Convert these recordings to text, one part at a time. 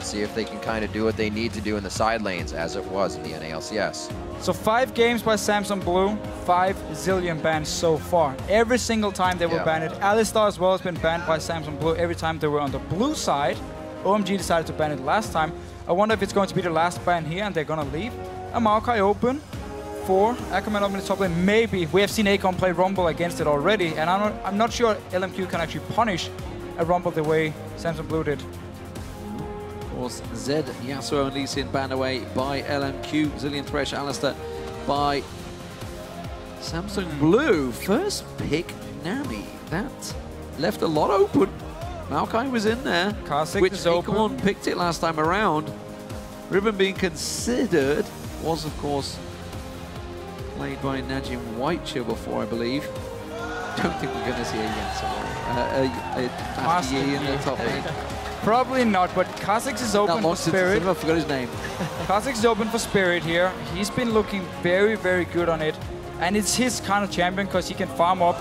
see if they can kind of do what they need to do in the side lanes, as it was in the NALCS. So 5 games by Samsung Blue, 5 zillion bans so far. Every single time they were banned. Alistar as well has been banned by Samsung Blue every time they were on the blue side. OMG decided to ban it last time. I wonder if it's going to be the last ban here and they're going to leave. A Maokai open for Ackerman up in the top lane. Maybe. We have seen Acorn play Rumble against it already, and I'm not sure LMQ can actually punish a Rumble the way Samsung Blue did. Of course, Zed, Yasuo and Lee Sin banned away by LMQ. Zillion Thresh, Alistair by Samsung Blue. First pick, Nami. That left a lot open. Maokai was in there, which Acorn picked it last time around. Ribbon being considered was, of course, played by XiaoWeiXiao before, I believe. Don't think we're going to see a Master Yi in the top lane. Probably not, but Kha'Zix is open for Spirit. I forgot his name. Kha'Zix is open for Spirit here. He's been looking very, very good on it. And it's his kind of champion because he can farm up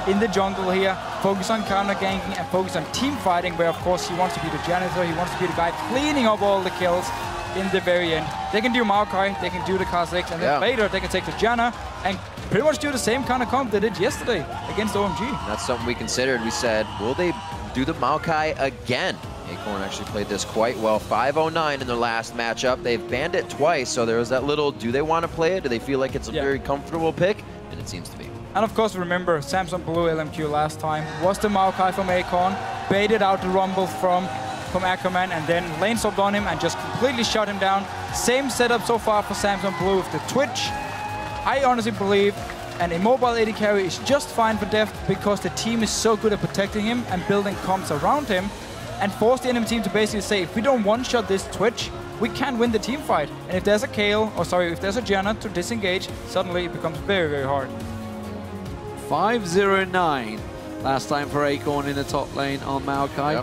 in the jungle here, focus on counter ganking and focus on team fighting, where of course he wants to be the janitor, he wants to be the guy cleaning up all the kills in the very end. They can do Maokai, they can do the Kha'Zix, and then later they can take the Janna and pretty much do the same kind of comp they did yesterday against OMG. That's something we considered. We said, will they do the Maokai again? Acorn actually played this quite well. 509 in their last matchup. They've banned it twice, so there was that little, do they want to play it? Do they feel like it's a very comfortable pick? And it seems to be. And of course, remember, Samsung Blue LMQ last time was the Maokai from Acorn, baited out the Rumble from Ackerman, and then lane swapped on him and just completely shut him down. Same setup so far for Samsung Blue with the Twitch. I honestly believe an immobile AD carry is just fine for Deft because the team is so good at protecting him and building comps around him, and force the enemy team to basically say, if we don't one-shot this Twitch, we can't win the team fight. And if there's a if there's a Janna to disengage, suddenly it becomes very, very hard. 509 last time for Acorn in the top lane on Maokai.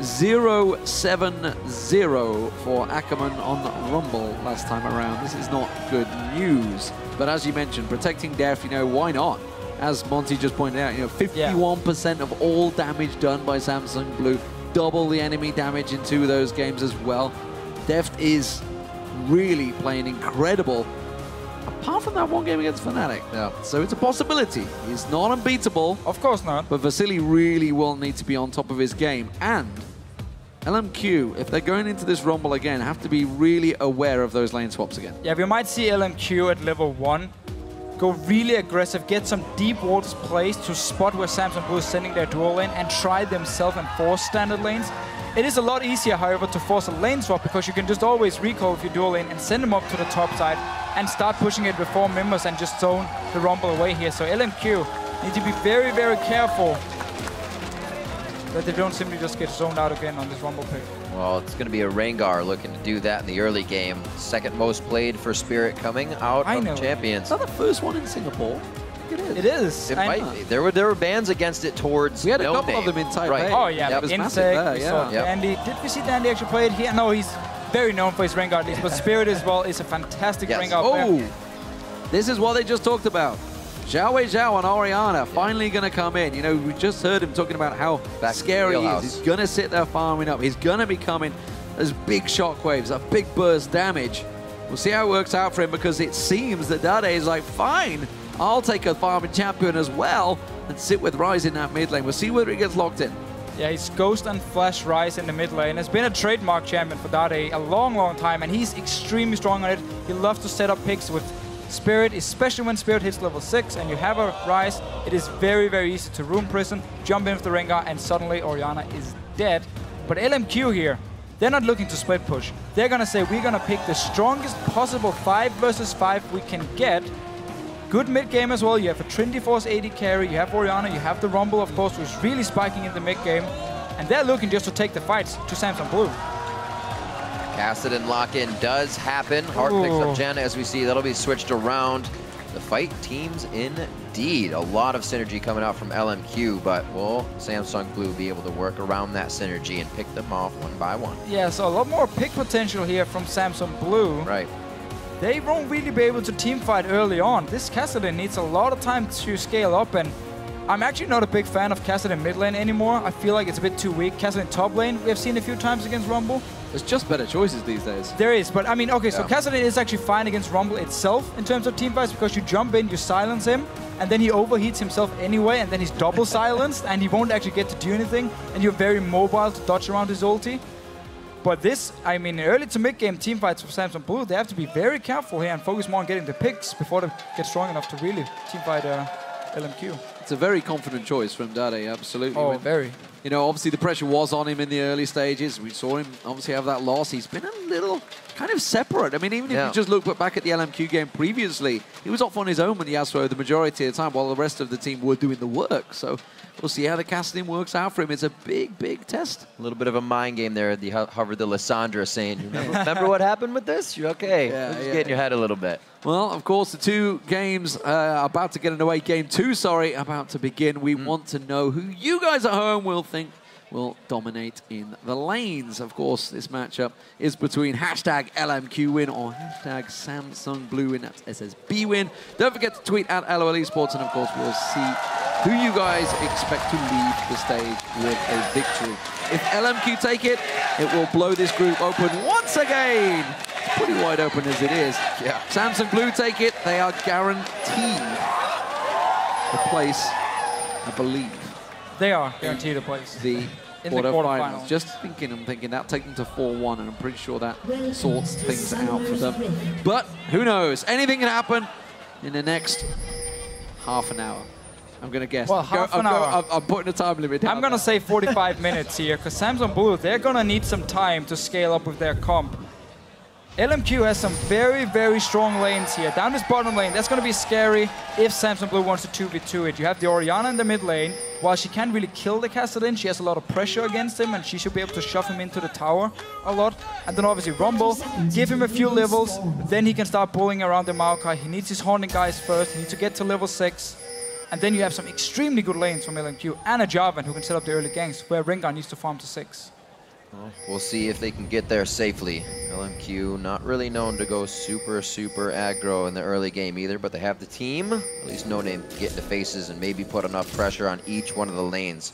0-7-0 for Ackerman on Rumble last time around. This is not good news. But as you mentioned, protecting Deft, you know, why not? As Monty just pointed out, you know, 51% of all damage done by Samsung Blue. Double the enemy damage in 2 of those games as well. Deft is really playing incredible. Apart from that one game against Fnatic. So it's a possibility. He's not unbeatable. Of course not. But Vasilii really will need to be on top of his game. And LMQ, if they're going into this Rumble again, have to be really aware of those lane swaps again. Yeah, we might see LMQ at level 1 go really aggressive, get some deep wards placed to spot where Samsung Blue is sending their dual lane and try themselves and force standard lanes. It is a lot easier, however, to force a lane swap because you can just always recall with your dual lane and send them up to the top side and start pushing it before members and just zone the Rumble away here. So LMQ need to be very, very careful that they don't simply just get zoned out again on this Rumble pick. Well, it's going to be a Rengar looking to do that in the early game. Second most played for Spirit coming out of Champions. Is that the first one in Singapore? It is. It might be. There were bans against it towards We had a couple of them in Taipei. Oh yeah, Insect, we saw Dandy. Did we see Dandy actually play it here? No, he's very known for his Rengar leads, but Spirit as well is a fantastic Rengar player. This is what they just talked about. XiaoWeiXiao and Orianna finally going to come in. You know, we just heard him talking about how scary he is. He's going to sit there farming up. He's going to be coming as big shockwaves, a big burst damage. We'll see how it works out for him because it seems that Dade is like, fine, I'll take a farming champion as well and sit with Ryze in that mid lane. We'll see whether he gets locked in. Yeah, he's Ghost and Flash Ryze in the mid lane. It's been a trademark champion for Dade a long, long time, and he's extremely strong on it. He loves to set up picks with Spirit, especially when Spirit hits level 6 and you have a Ryze. It is very, very easy to room prison, jump in with the Rengar, and suddenly Orianna is dead. But LMQ here, they're not looking to split push. They're going to say, we're going to pick the strongest possible 5 versus 5 we can get. Good mid game as well. You have a Trinity Force AD carry, you have Orianna, you have the Rumble, of course, who's really spiking in the mid game. And they're looking just to take the fights to Samsung Blue. Kassadin lock-in does happen. Hart picks up Janna as we see. That'll be switched around. The fight teams indeed. A lot of synergy coming out from LMQ, but will Samsung Blue be able to work around that synergy and pick them off one by one? Yeah, so a lot more pick potential here from Samsung Blue. Right. They won't really be able to team fight early on. This Kassadin needs a lot of time to scale up, and I'm actually not a big fan of Kassadin mid lane anymore. I feel like it's a bit too weak. Kassadin top lane, we have seen a few times against Rumble. There's just better choices these days. There is, but I mean, okay, so Kassadin is actually fine against Rumble itself in terms of teamfights because you jump in, you silence him, and then he overheats himself anyway, and then he's double silenced, and he won't actually get to do anything, and you're very mobile to dodge around his ulti. But this, I mean, early to mid-game teamfights for Samsung Blue, they have to be very careful here and focus more on getting the picks before they get strong enough to really teamfight LMQ. It's a very confident choice from Dade, absolutely. Oh, very. You know, obviously the pressure was on him in the early stages. We saw him obviously have that loss. He's been a little kind of separate. I mean, even if you just look back at the LMQ game previously, he was off on his own with Yasuo the majority of the time while the rest of the team were doing the work. So we'll see how the Kassadin works out for him. It's a big, big test. A little bit of a mind game there. The hovered the Lissandra saying, remember what happened with this? You're okay. Yeah, just get in your head a little bit. Well, of course, the two games about to get underway. Game 2, sorry, about to begin. We want to know who you guys at home will think will dominate in the lanes. Of course, this matchup is between hashtag LMQ win or hashtag Samsung Blue win. That's SSB win. Don't forget to tweet at LOL Esports, and of course, we'll see who you guys expect to leave the stage with a victory. If LMQ take it, it will blow this group open once again. Pretty wide open as it is. Yeah. Samsung Blue take it, they are guaranteed the place, I believe. They are guaranteed a place. In the quarterfinals. Just thinking, I'm thinking that'll take them to 4-1, and I'm pretty sure that sorts things out for them. But who knows? Anything can happen in the next half an hour. I'm going to guess. Well, half an hour. I'm putting a time limit down. I'm going to say 45 minutes here, because Samsung Blue, they're going to need some time to scale up with their comp. LMQ has some very, very strong lanes here. Down this bottom lane, that's going to be scary if Samsung Blue wants to 2v2 it. You have the Orianna in the mid lane. While she can't really kill the Kassadin, she has a lot of pressure against him, and she should be able to shove him into the tower a lot. And then obviously Rumble, give him a few levels, then he can start bullying around the Maokai. He needs his haunting guys first, he needs to get to level 6. And then you have some extremely good lanes from LMQ, and a Jarvan who can set up the early ganks, where Rengar needs to farm to 6. We'll see if they can get there safely. LMQ not really known to go super aggro in the early game either, but they have the team. At least NoName can get in the faces and maybe put enough pressure on each one of the lanes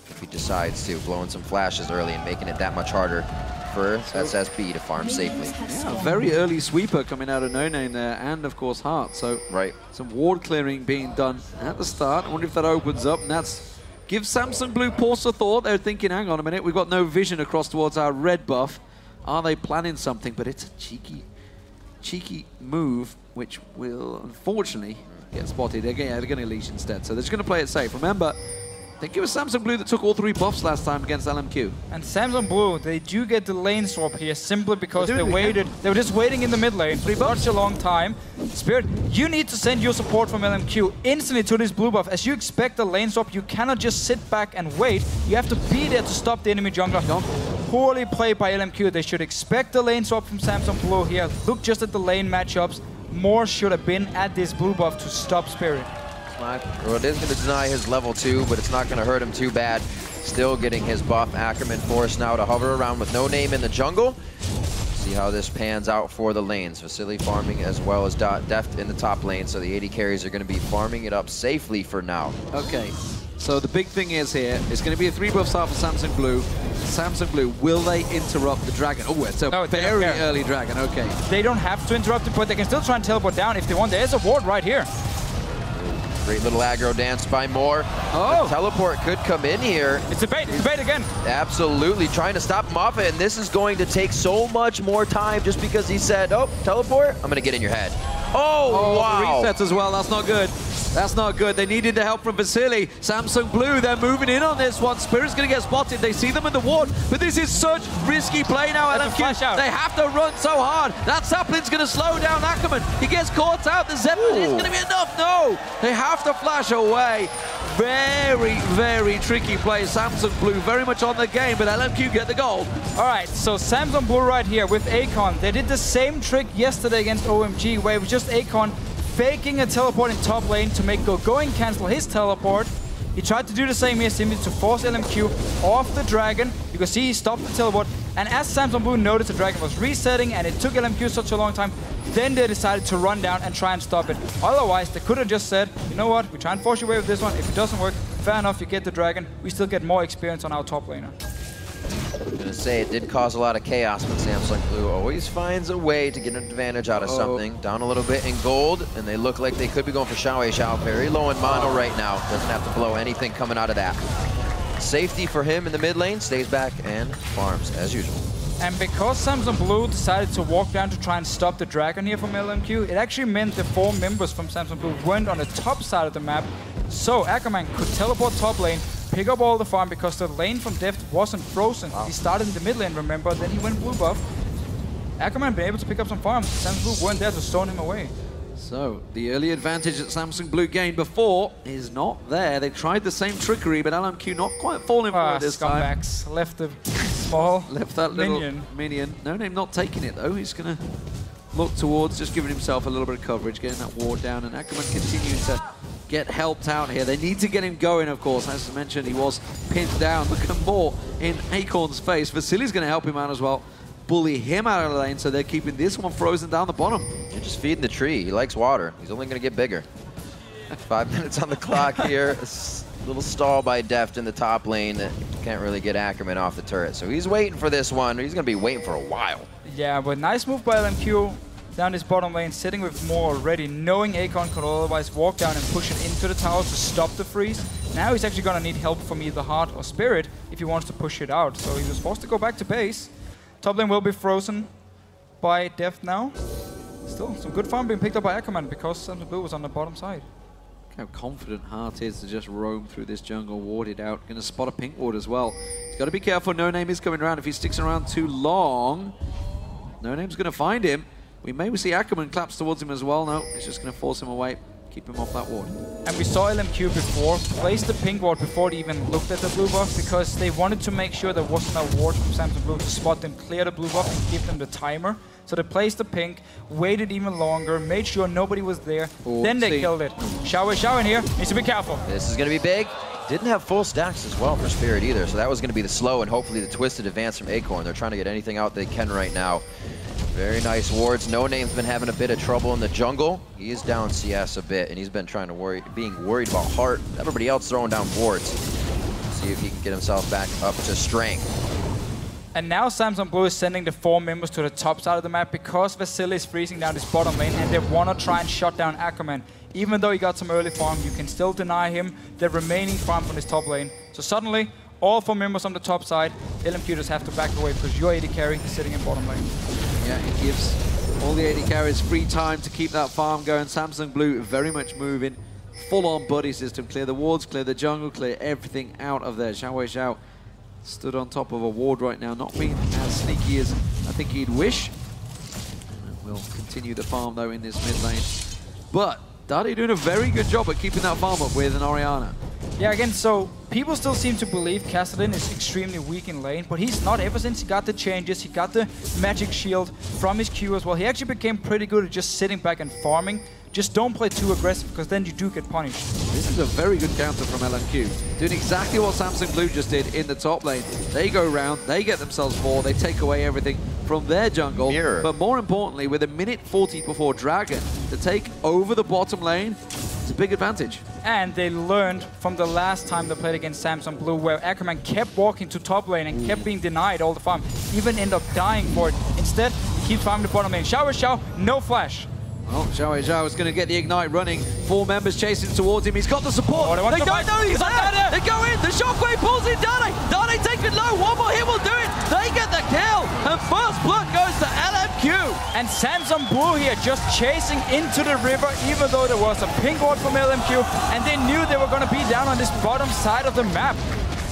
if he decides to, blowing some flashes early and making it that much harder for SSB to farm safely. Yeah, very early sweeper coming out of NoName there, and of course Heart. So some ward clearing being done at the start. I wonder if that opens up, and that's give Samsung Blue pause a thought. They're thinking, hang on a minute, we've got no vision across towards our red buff. Are they planning something? But it's a cheeky move, which will unfortunately get spotted. Again, they're going to leash instead, so they're just going to play it safe. Remember, I think it was Samsung Blue that took all 3 buffs last time against LMQ. And Samsung Blue, they do get the lane swap here simply because they waited. They were just waiting in the mid lane for such a long time. Spirit, you need to send your support from LMQ instantly to this blue buff. As you expect the lane swap, you cannot just sit back and wait. You have to be there to stop the enemy jungler. Poorly played by LMQ. They should expect the lane swap from Samsung Blue here. Look just at the lane matchups. More should have been at this blue buff to stop Spirit. Well, it is going to deny his level 2, but it's not going to hurt him too bad. Still getting his buff. Ackerman forced now to hover around with NoName in the jungle. See how this pans out for the lanes. Vasilii farming as well as Deft in the top lane, so the 80 carries are going to be farming it up safely for now. Okay, so the big thing is here, it's going to be a 3-buff start for Samsung Blue. Samsung Blue, will they interrupt the dragon? Oh, it's a very early dragon, okay. They don't have to interrupt it, but they can still try and teleport down if they want. There's a ward right here. Great little aggro dance by Moore. The teleport could come in here. It's a bait again. Absolutely, trying to stop him off it, and this is going to take so much more time just because he said, oh, teleport, I'm going to get in your head. Oh, wow. Resets as well, that's not good. That's not good. They needed the help from Vasilii. Samsung Blue, they're moving in on this one. Spirit's going to get spotted. They see them in the ward, but this is such risky play now. LMQ, they have to run so hard. That Saplin's going to slow down Ackerman. He gets caught out. The Zeppelin is going to be enough. No, they have to flash away. Very tricky play. Samsung Blue very much on the game, but LMQ get the goal. All right, so Samsung Blue right here with Acorn. They did the same trick yesterday against OMG, where it was just Acorn faking a teleport in top lane to make going cancel his teleport. He tried to do the same here, simply to force LMQ off the dragon. You can see he stopped the teleport. And as Samsung Blue noticed the dragon was resetting and it took LMQ such a long time, then they decided to run down and try and stop it. Otherwise, they could have just said, you know what, we try and force your way with this one. If it doesn't work, fair enough, you get the dragon. We still get more experience on our top laner. I'm gonna say it did cause a lot of chaos, but Samsung Blue always finds a way to get an advantage out of something. Down a little bit in gold, and they look like they could be going for XiaoWeiXiao. Very low in mono right now. Doesn't have to blow anything coming out of that. Safety for him in the mid lane, stays back and farms as usual. And because Samsung Blue decided to walk down to try and stop the dragon here from LMQ, it actually meant the 4 members from Samsung Blue weren't on the top side of the map. So Ackerman could teleport top lane, pick up all the farm because the lane from Deft wasn't frozen. He started in the mid lane, remember, then he went blue buff. Ackerman been able to pick up some farms. Samsung Blue weren't there to stone him away. So, the early advantage that Samsung Blue gained before is not there. They tried the same trickery, but LMQ not quite falling for it this time. Scumbags left the small Left that little minion. NoName not taking it though. He's going to look towards just giving himself a little bit of coverage, getting that ward down, and Ackerman continuing to get helped out here. They need to get him going, of course. As I mentioned, he was pinned down. Look at more in Acorn's face. Vasilii's going to help him out as well. Bully him out of the lane, so they're keeping this one frozen down the bottom. You're just feeding the tree. He likes water. He's only going to get bigger. 5 minutes on the clock here. A little stall by Deft in the top lane. Can't really get Ackerman off the turret. So he's waiting for this one. He's going to be waiting for a while. Yeah, but nice move by LMQ down this bottom lane, sitting with more already, knowing Acorn could otherwise walk down and push it into the tower to stop the freeze. Now he's actually going to need help from either Heart or Spirit if he wants to push it out. So he was forced to go back to base. Top lane will be frozen by Deft now. Still, some good farm being picked up by Ackerman because Samsung Blue was on the bottom side. Look how confident Heart is to just roam through this jungle, ward it out. Going to spot a pink ward as well. He's got to be careful. NoName is coming around. If he sticks around too long, NoName's going to find him. We may see Ackerman claps towards him as well. No, he's just going to force him away. Keep him off that ward. And we saw LMQ before place the pink ward before they even looked at the blue buff because they wanted to make sure there wasn't a ward from Samsung Blue to spot them, clear the blue buff and give them the timer. So they placed the pink, waited even longer, made sure nobody was there, then they killed it. XiaoWeiXiao in here, needs to be careful. This is going to be big. Didn't have full stacks as well for Spirit either, so that was going to be the slow and hopefully the twisted advance from Acorn. They're trying to get anything out they can right now. Very nice wards. NoName's been having a bit of trouble in the jungle. He is down CS a bit, and he's been trying to being worried about Heart. Everybody else throwing down wards. See if he can get himself back up to strength. And now Samsung Blue is sending the 4 members to the top side of the map because Vasilii is freezing down this bottom lane, and they want to try and shut down Ackerman. Even though he got some early farm, you can still deny him the remaining farm from his top lane. So suddenly, all 4 members on the top side, LMQ just have to back away because your AD carry is sitting in bottom lane. Yeah, it gives all the AD carries free time to keep that farm going. Samsung Blue very much moving. Full-on buddy system. Clear the wards, clear the jungle, clear everything out of there. XiaoWeiXiao stood on top of a ward right now, not being as sneaky as I think he'd wish. And we'll continue the farm, though, in this mid lane. But Dade doing a very good job at keeping that farm up with an Orianna. Yeah, again, so people still seem to believe Kassadin is extremely weak in lane, but he's not. Ever since he got the changes, he got the magic shield from his Q as well. He actually became pretty good at just sitting back and farming. Just don't play too aggressive, because then you do get punished. This is a very good counter from LMQ. Doing exactly what Samsung Blue just did in the top lane. They go round, they get themselves 4, they take away everything from their jungle. Mirror. But more importantly, with a minute 40 before Dragon, to take over the bottom lane, it's a big advantage. And they learned from the last time they played against Samsung Blue, where Ackerman kept walking to top lane and kept being denied all the farm. Even end up dying for it. Instead, he keeps farming the bottom lane. XiaoWeiXiao, no flash. Well, XiaoWeiXiao is going to get the Ignite running. 4 members chasing towards him. He's got the support. Oh, they don't know he's there. They go in. The shockwave pulls in Dade. Dade takes it low. One more hit will do it. They get the kill. And first blood goes to LMQ. And Samsung Blue here just chasing into the river, even though there was a pink ward from LMQ. And they knew they were going to be down on this bottom side of the map.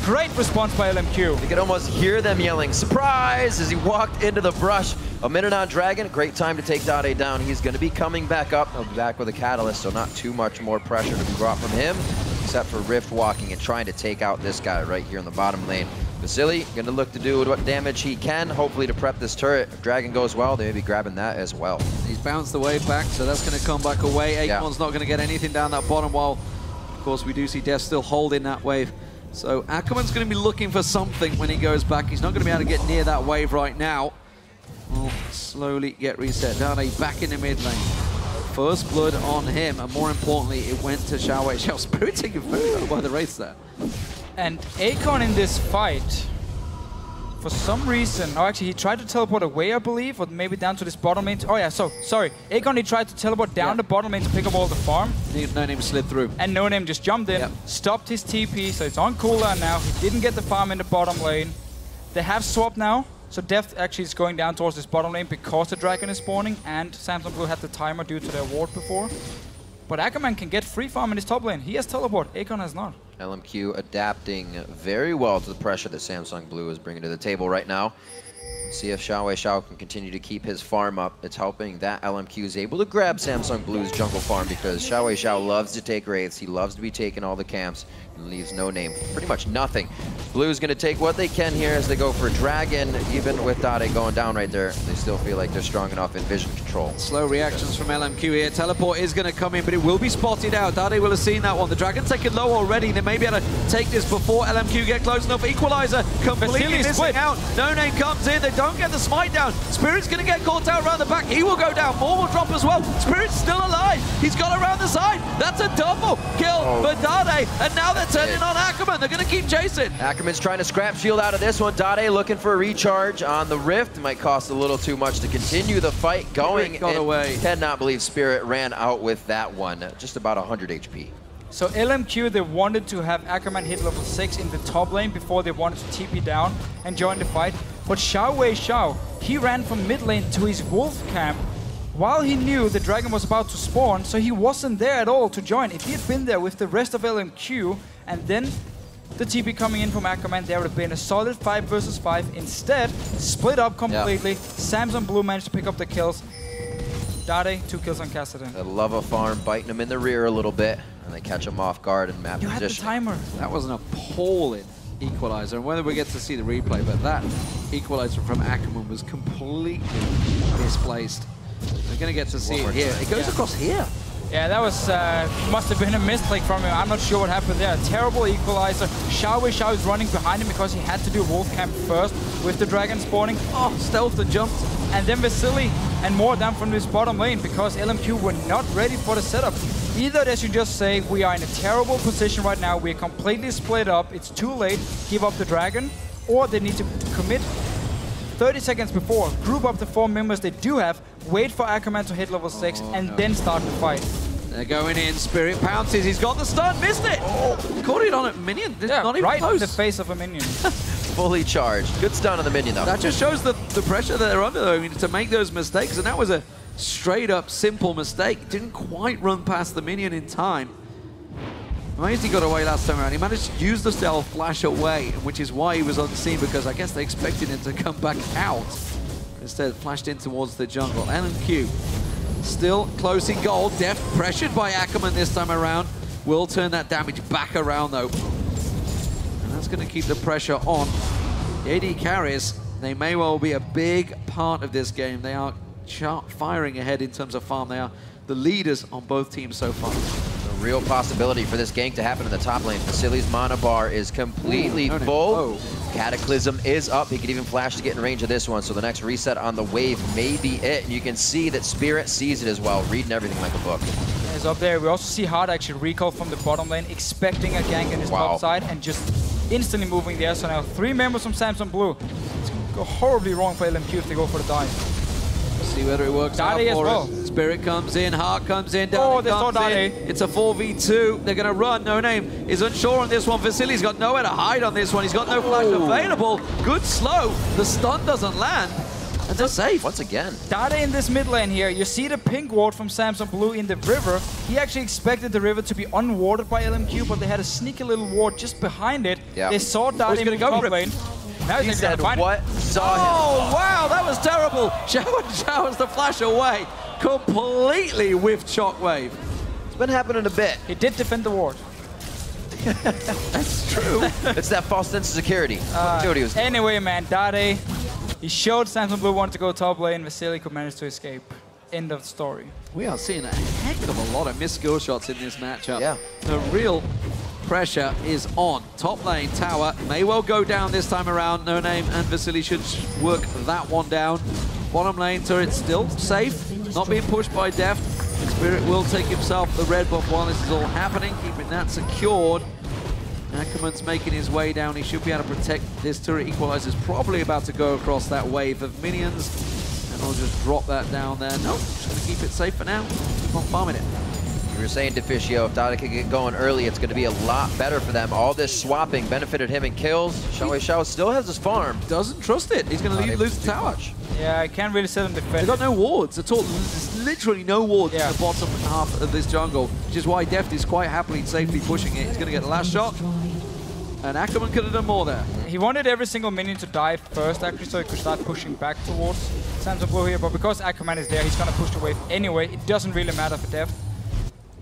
Great response by LMQ. You could almost hear them yelling, "Surprise!" as he walked into the brush. A minute on Dragon, great time to take Dade down. He's going to be coming back up. He'll be back with a catalyst, so not too much more pressure to be brought from him, except for Rift walking and trying to take out this guy right here in the bottom lane. Vasilii going to look to do what damage he can, hopefully to prep this turret. If Dragon goes well, they may be grabbing that as well. He's bounced the wave back, so that's going to come back away. Acorn's not going to get anything down that bottom wall. Of course, we do see Deft still holding that wave. So Ackerman's going to be looking for something when he goes back. He's not going to be able to get near that wave right now. We'll slowly get reset. Dade back in the mid lane. First blood on him, and more importantly, it went to XiaoWeiXiao. Spirit taking very well by the race there. And Acorn in this fight for some reason, oh actually he tried to teleport away, I believe, or maybe down to this bottom lane. Oh yeah, so, sorry. Acorn, he tried to teleport down the bottom lane to pick up all the farm. NoName slid through. And NoName just jumped in, stopped his TP, so it's on cooldown now. He didn't get the farm in the bottom lane. They have swapped now, so Deft actually is going down towards this bottom lane because the dragon is spawning, and Samsung Blue had the timer due to their ward before. But Ackerman can get free farm in his top lane. He has teleport, Acorn has not. LMQ adapting very well to the pressure that Samsung Blue is bringing to the table right now. See if XiaoWeiXiao can continue to keep his farm up. It's helping that LMQ is able to grab Samsung Blue's jungle farm because XiaoWeiXiao loves to take wraiths. He loves to be taking all the camps and leaves NoName pretty much nothing. Blue's going to take what they can here as they go for Dragon. Even with Dade going down right there, they still feel like they're strong enough in vision control. Slow reactions from LMQ here. Teleport is going to come in, but it will be spotted out. Dade will have seen that one. The Dragon's taken low already. They may be able to take this before LMQ get close enough. Equalizer completely missing out. NoName comes in. They don't get the smite down. Spirit's going to get caught out around the back. He will go down. More will drop as well. Spirit's still alive. He's got around the side. That's a double kill for Dade. And now they're turning on Ackerman. They're going to keep chasing. Ackerman's trying to scrap shield out of this one. Dade looking for a recharge on the Rift. It might cost a little too much to continue the fight going. Got away. Cannot believe Spirit ran out with that one. Just about 100 HP. So LMQ, they wanted to have Ackerman hit level 6 in the top lane before they wanted to TP down and join the fight. But XiaoWeiXiao, he ran from mid lane to his wolf camp while he knew the dragon was about to spawn, so he wasn't there at all to join. If he had been there with the rest of LMQ and then the TP coming in from Ackerman, there would have been a solid 5 versus 5. Instead, split up completely. Samsung Blue managed to pick up the kills. Dade, 2 kills on Kassadin. The Lava farm biting him in the rear a little bit, and they catch him off guard and map You had the position. timer. That was an appalling equalizer, and whether we get to see the replay, but that equalizer from Ackerman was completely misplaced. We're going to get to see it here. It goes across here. Yeah, that was must have been a misclick from him. I'm not sure what happened there. Terrible equalizer. XiaoWeiXiao is running behind him because he had to do wolf camp first with the dragon spawning. Oh, stealth and jumped. And then Vasilii and more down from this bottom lane because LMQ were not ready for the setup. Either they should just say, we are in a terrible position right now, we're completely split up, it's too late, give up the dragon, or they need to commit 30 seconds before, group up the 4 members they do have, wait for Ackerman to hit level 6, and then start the fight. They're going in, Spirit pounces, he's got the stun, missed it! Oh, caught it on a minion, not even right close. in the face of a minion. Fully charged. Good stun on the minion though. That just shows the pressure that they're under though, I mean, to make those mistakes, and that was a straight up simple mistake. Didn't quite run past the minion in time. Amazed he got away last time around. He managed to use the stealth flash away, which is why he was unseen, because I guess they expected him to come back out. Instead, flashed in towards the jungle. LMQ still close in goal. Deft pressured by Ackerman this time around. Will turn that damage back around though. And that's going to keep the pressure on. The AD carries, they may well be a big part of this game. They are firing ahead in terms of farm. They are the leaders on both teams so far. A real possibility for this gank to happen in the top lane. Vasilii's mana bar is completely full. Cataclysm is up. He could even flash to get in range of this one. So the next reset on the wave may be it. And you can see that Spirit sees it as well, reading everything like a book. He's up there. We also see Hard actually recall from the bottom lane, expecting a gank in his top side, and just instantly moving there. So now 3 members from Samsung Blue. It's going to go horribly wrong for LMQ if they go for the dive. See whether it works out for us. Spirit comes in, Heart comes in, Dade comes in. It's a 4v2. They're going to run. NoName is unsure on this one. Vasilii's got nowhere to hide on this one. He's got no flash available. Good slow. The stun doesn't land. And they're safe. Once again. Dade in this mid lane here. You see the pink ward from Samsung Blue in the river. He actually expected the river to be unwarded by LMQ, but they had a sneaky little ward just behind it. Yep. They saw Dade in the top lane. Now he said, what? Saw him. Oh, wow, that was terrible. XiaoWeiXiao the flash away. Completely whiffed Shockwave. It's been happening a bit. He did defend the ward. That's true. It's that false sense of security. Anyway, man, Dade, he showed Samsung Blue wanted to go top lane. Vasilii could manage to escape. End of story. We are seeing a heck of a lot of missed skill shots in this matchup. Yeah. The real pressure is on. Top lane tower may well go down this time around. NoName and Vasilii should work that one down. Bottom lane turret still safe, not being pushed by Deft. Spirit will take himself the red buff while this is all happening, keeping that secured. Ackerman's making his way down. He should be able to protect this turret. Equalizer's probably about to go across that wave of minions. And I'll just drop that down there. Nope, just going to keep it safe for now. Keep on farming it. You were saying, Deficio, if Dade could get going early, it's going to be a lot better for them. All this swapping benefited him in kills. XiaoWeiXiao still has his farm. Doesn't trust it. He's going to lose the tower. Yeah, I can't really set him defend. They've got no wards at all. There's literally no wards in the bottom half of this jungle, which is why Deft is quite happily and safely pushing it. He's going to get the last shot. And Ackerman could have done more there. He wanted every single minion to die first, actually, so he could start pushing back towards Samsung Blue here. But because Ackerman is there, he's going to push the wave anyway. It doesn't really matter for Deft.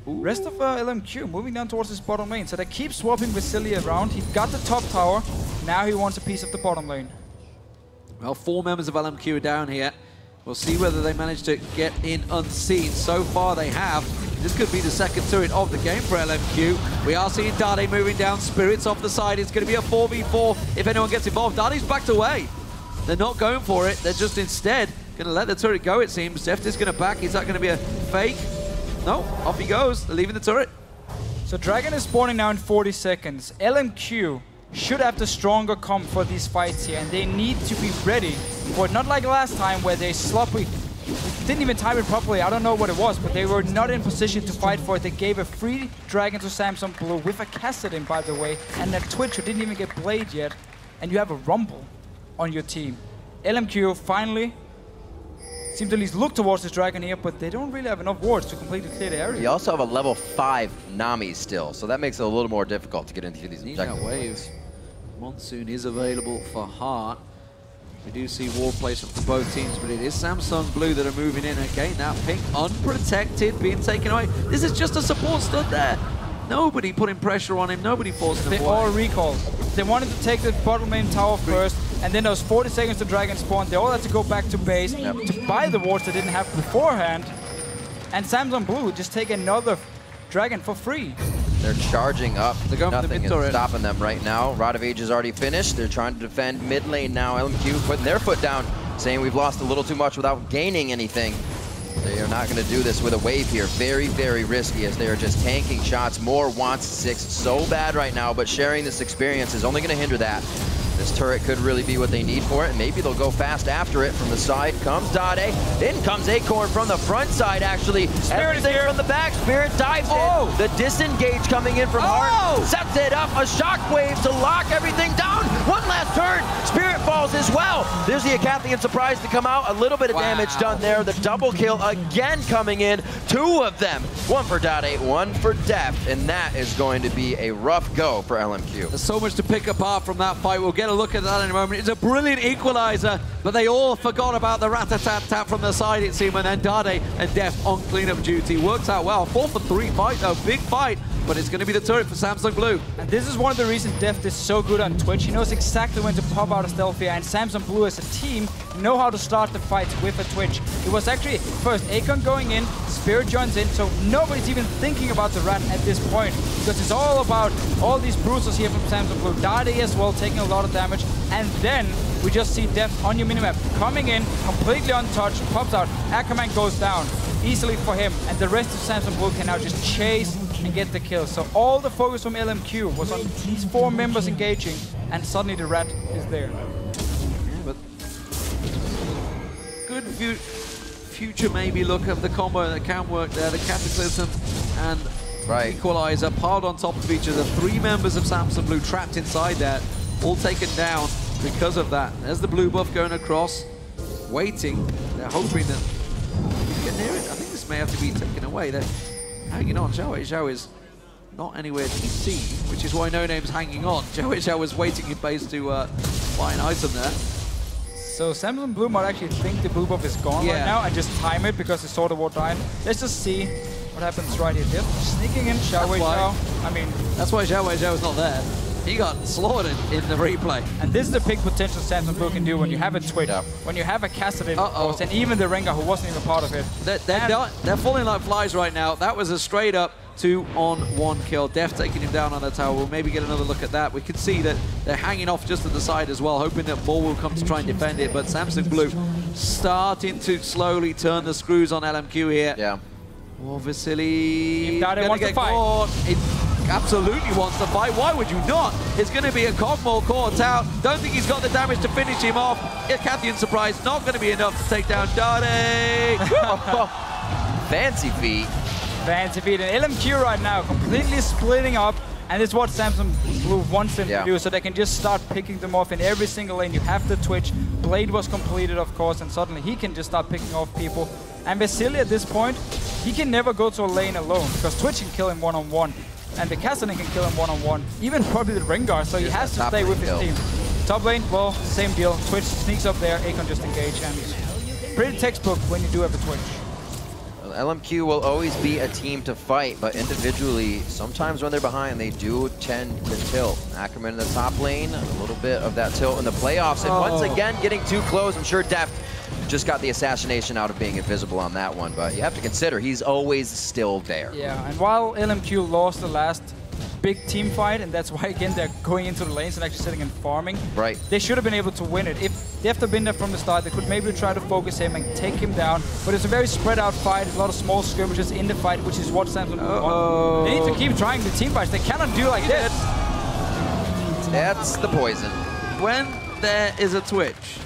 Rest of LMQ moving down towards his bottom lane. So they keep swapping Vasilii around. He got the top tower. Now he wants a piece of the bottom lane. Well, 4 members of LMQ are down here. We'll see whether they manage to get in unseen. So far they have. This could be the second turret of the game for LMQ. We are seeing Dade moving down. Spirits off the side. It's going to be a 4v4 if anyone gets involved. Dade's backed away. They're not going for it. They're just instead going to let the turret go, it seems. Deft is going to back. Is that going to be a fake? No, off he goes. They're leaving the turret. So Dragon is spawning now in 40 seconds. LMQ should have the stronger comp for these fights here, and they need to be ready for it. Not like last time where they sloppy, didn't even time it properly. I don't know what it was, but they were not in position to fight for it. They gave a free Dragon to Samsung Blue with a Kassadin, by the way, and a Twitch who didn't even get played yet, and you have a Rumble on your team. LMQ finally seem to at least look towards this Dragon here, but they don't really have enough wards to completely clear the area. You also have a level 5 Nami still, so that makes it a little more difficult to get into these objectives. Waves. Monsoon is available for Heart. We do see ward placement for both teams, but it is Samsung Blue that are moving in. Again, that pink unprotected, being taken away. This is just a support stood there. Nobody putting pressure on him, nobody forcing him away. They all recalled. They wanted to take the bottom lane tower first, and then there was 40 seconds to Dragon spawn. They all had to go back to base to buy the wards they didn't have beforehand. And Samsung Blue just take another Dragon for free. They're charging up. They're going Nothing for the is stopping them right now. Rod of Age is already finished. They're trying to defend mid lane now. LMQ putting their foot down, saying we've lost a little too much without gaining anything. They are not going to do this with a wave here. Very, very risky as they are just tanking shots. Moore wants 6 so bad right now, but sharing this experience is only going to hinder that. This turret could really be what they need for it, and maybe they'll go fast after it. From the side comes Dade. In comes Acorn from the front side, actually. Spirit is here. From the back. Spirit dives in. The disengage coming in from Heart. Sets it up. A shockwave to lock everything down. One last turn. Spirit falls as well. There's the Acathian surprise to come out. A little bit of damage done there. The double kill again coming in. 2 of them. 1 for Dade, 1 for Deft, and that is going to be a rough go for LMQ. There's so much to pick apart from that fight. We'll get a look at that in a moment. It's a brilliant equalizer, but they all forgot about the rat-a-tat-tat from the side, it seemed, and then Dade and Deft on cleanup duty. Works out well. 4 for 3 fight, though. Big fight, but it's going to be the turret for Samsung Blue. And this is one of the reasons Deft is so good on Twitch. He knows exactly when to pop out a stealth here, and Samsung Blue as a team know how to start the fights with a Twitch. It was actually first Acorn going in, Spirit joins in, so nobody's even thinking about the rat at this point, because it's all about all these bruisers here from Samsung Blue. Dade as well taking a lot of damage, and then we just see Deft on your minimap coming in, completely untouched, pops out, Ackerman goes down easily for him, and the rest of Samsung Blue can now just chase and get the kill. So all the focus from LMQ was on these 4 members engaging, and suddenly the rat is there. Yeah, but good future maybe look of the combo that can work there. The Cataclysm and Equalizer piled on top of each other. 3 members of Samsung Blue trapped inside there, all taken down because of that. There's the blue buff going across, waiting. They're hoping that we can get near it. I think this may have to be taken away. They're hanging on. XiaoWeiXiao is not anywhere to be seen, which is why NoName's hanging on. XiaoWeiXiao was waiting in base to buy an item there. So Samsung Blue might actually think the blue buff is gone right now and just time it because the Sword of War died. Let's just see what happens right here. They're sneaking in XiaoWeiXiao. I mean, that's why XiaoWeiXiao is not there. He got slaughtered in the replay. And this is the big potential Samsung Blue can do when you have a Twitch, when you have a Kassadin, and even the Rengar who wasn't even part of it. They're falling like flies right now. That was a straight up 2-on-1 kill. Deft taking him down on the tower. We'll maybe get another look at that. We can see that they're hanging off just at the side as well, hoping that Ball will come to try and defend it. But Samsung Blue starting to slowly turn the screws on LMQ here. Yeah. Oh, Vasilii. Dade wants to fight. absolutely wants to fight. Why would you not? It's going to be a KogMaw caught out. Don't think he's got the damage to finish him off. Cathian surprise, not going to be enough to take down Dade. Fancy feet. Fancy feet. And LMQ right now completely splitting up. And it's what Samsung Blue wants them to do, so they can just start picking them off in every single lane. You have the Twitch. Blade was completed, of course, and suddenly he can just start picking off people. And Vasilii at this point, he can never go to a lane alone, because Twitch can kill him one-on-one, and the Kassadin can kill him one-on-one, even probably the Rengar, so he has to stay with his team. Top lane, well, same deal. Twitch sneaks up there, Acorn just engage, and pretty textbook when you do have a Twitch. LMQ will always be a team to fight, but individually, sometimes when they're behind, they do tend to tilt. Ackerman in the top lane, a little bit of that tilt in the playoffs, and once again, getting too close. I'm sure Deft just got the assassination out of being invisible on that one, but you have to consider he's always still there. Yeah, and while LMQ lost the last big team fight, and that's why, again, they're going into the lanes and actually sitting and farming. Right. They should have been able to win it. If Deft had been there from the start, they could maybe try to focus him and take him down. But it's a very spread out fight. There's a lot of small skirmishes in the fight, which is what Samsung want. They need to keep trying the team fights. They cannot do like this. That's the poison. When there is a Twitch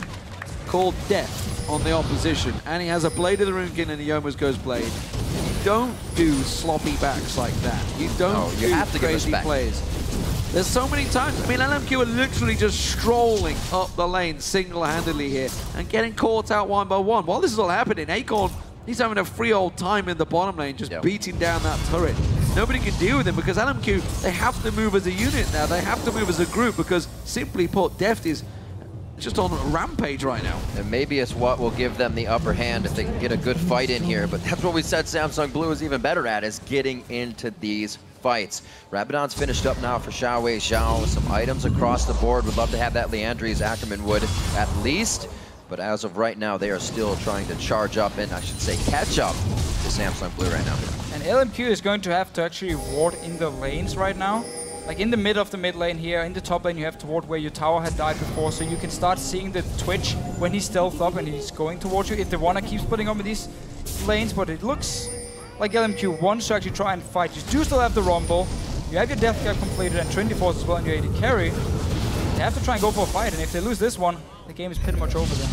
called Deft on the opposition, and he has a Blade of the Runkin and he almost goes Blade, you don't do sloppy backs like that. You don't do have to crazy plays. There's so many times. I mean, LMQ are literally just strolling up the lane single-handedly here and getting caught out one by one. While this is all happening, Acorn, he's having a free old time in the bottom lane, just beating down that turret. Nobody can deal with him because LMQ, they have to move as a unit now. They have to move as a group because, simply put, Deft is just on a rampage right now. And maybe it's what will give them the upper hand if they can get a good fight in here. But that's what we said Samsung Blue is even better at, is getting into these fights. Rabadon's finished up now for XiaoWeiXiao. Some items across the board. Would love to have that Leandri's Ackerman would at least. But as of right now, they are still trying to charge up and, I should say, catch up to Samsung Blue right now. And LMQ is going to have to actually ward in the lanes right now. Like in the mid of the mid lane here, in the top lane you have to ward where your tower had died before, so you can start seeing the Twitch when he's stealthed up and he's going towards you, if they want to keep splitting up in these lanes. But it looks like LMQ wants to actually try and fight. You do still have the Rumble, you have your Death Guard completed and Trinity Force as well and your AD carry. They have to try and go for a fight, and if they lose this one, the game is pretty much over then.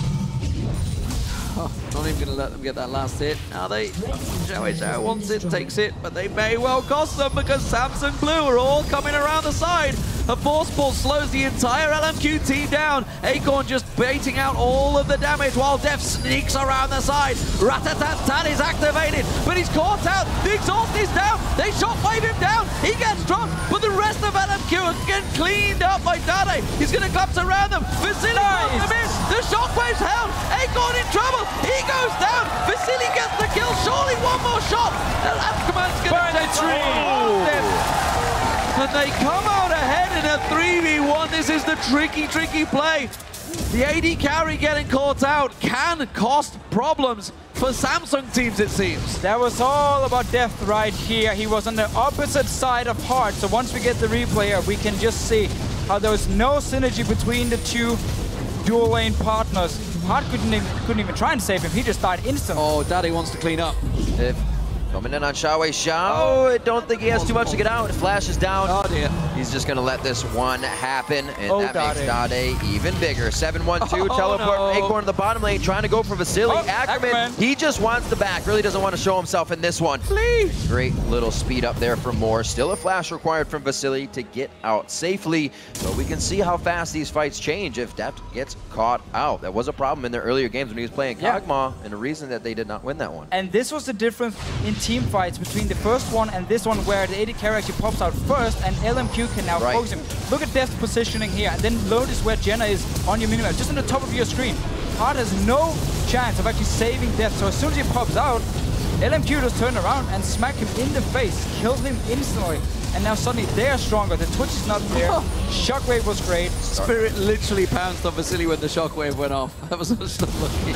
Not even going to let them get that last hit. Now they, XiaoWeiXiao wants it, takes it, but they may well cost them because Samsung Blue are all coming around the side. A force pull slows the entire LMQ team down. Acorn just baiting out all of the damage while Deft sneaks around the side. Rat-a-tat-tat is activated, but he's caught out. The exhaust is down. They shockwave him down. He gets dropped, but the rest of LMQ are getting cleaned up by Dade. He's going to collapse around them. Vasilii got them in. The shockwave's held. Acorn in trouble. He goes down. Vasilii gets the kill. Surely one more shot. Ackerman's going to take the him. And they come out ahead in a 3v1. This is the tricky play. The AD carry getting caught out can cost problems for Samsung teams, it seems. That was all about Deft right here. He was on the opposite side of Heart. So once we get the replay, we can just see how there was no synergy between the two dual lane partners. Heart couldn't even try and save him. He just died instantly. Oh, Dade wants to clean up. Coming in on XiaoWeiXiao. I don't think he has too much to get out. Flash is down. Oh dear. He's just going to let this one happen, and that makes Dade even bigger. 7-1-2, teleport Acorn to the bottom lane, trying to go for Vasilii. Ackerman, he just wants the back. Really doesn't want to show himself in this one. Please. Great little speed up there for more. Still a flash required from Vasilii to get out safely. So we can see how fast these fights change if Deft gets caught out. That was a problem in their earlier games when he was playing KogMaw, and a reason that they did not win that one. And this was the difference in team fights between the first one and this one, where the AD carry actually pops out first and LMQ can now focus him. Look at Deft's positioning here, and then notice where Janna is on your minimap, just on the top of your screen. Heart has no chance of actually saving Deft, so as soon as he pops out, LMQ just turn around and smack him in the face, kill him instantly. And now suddenly they're stronger, the Twitch is not there. Shockwave was great. Spirit literally pounced on Vasilii when the shockwave went off. That was just unlucky.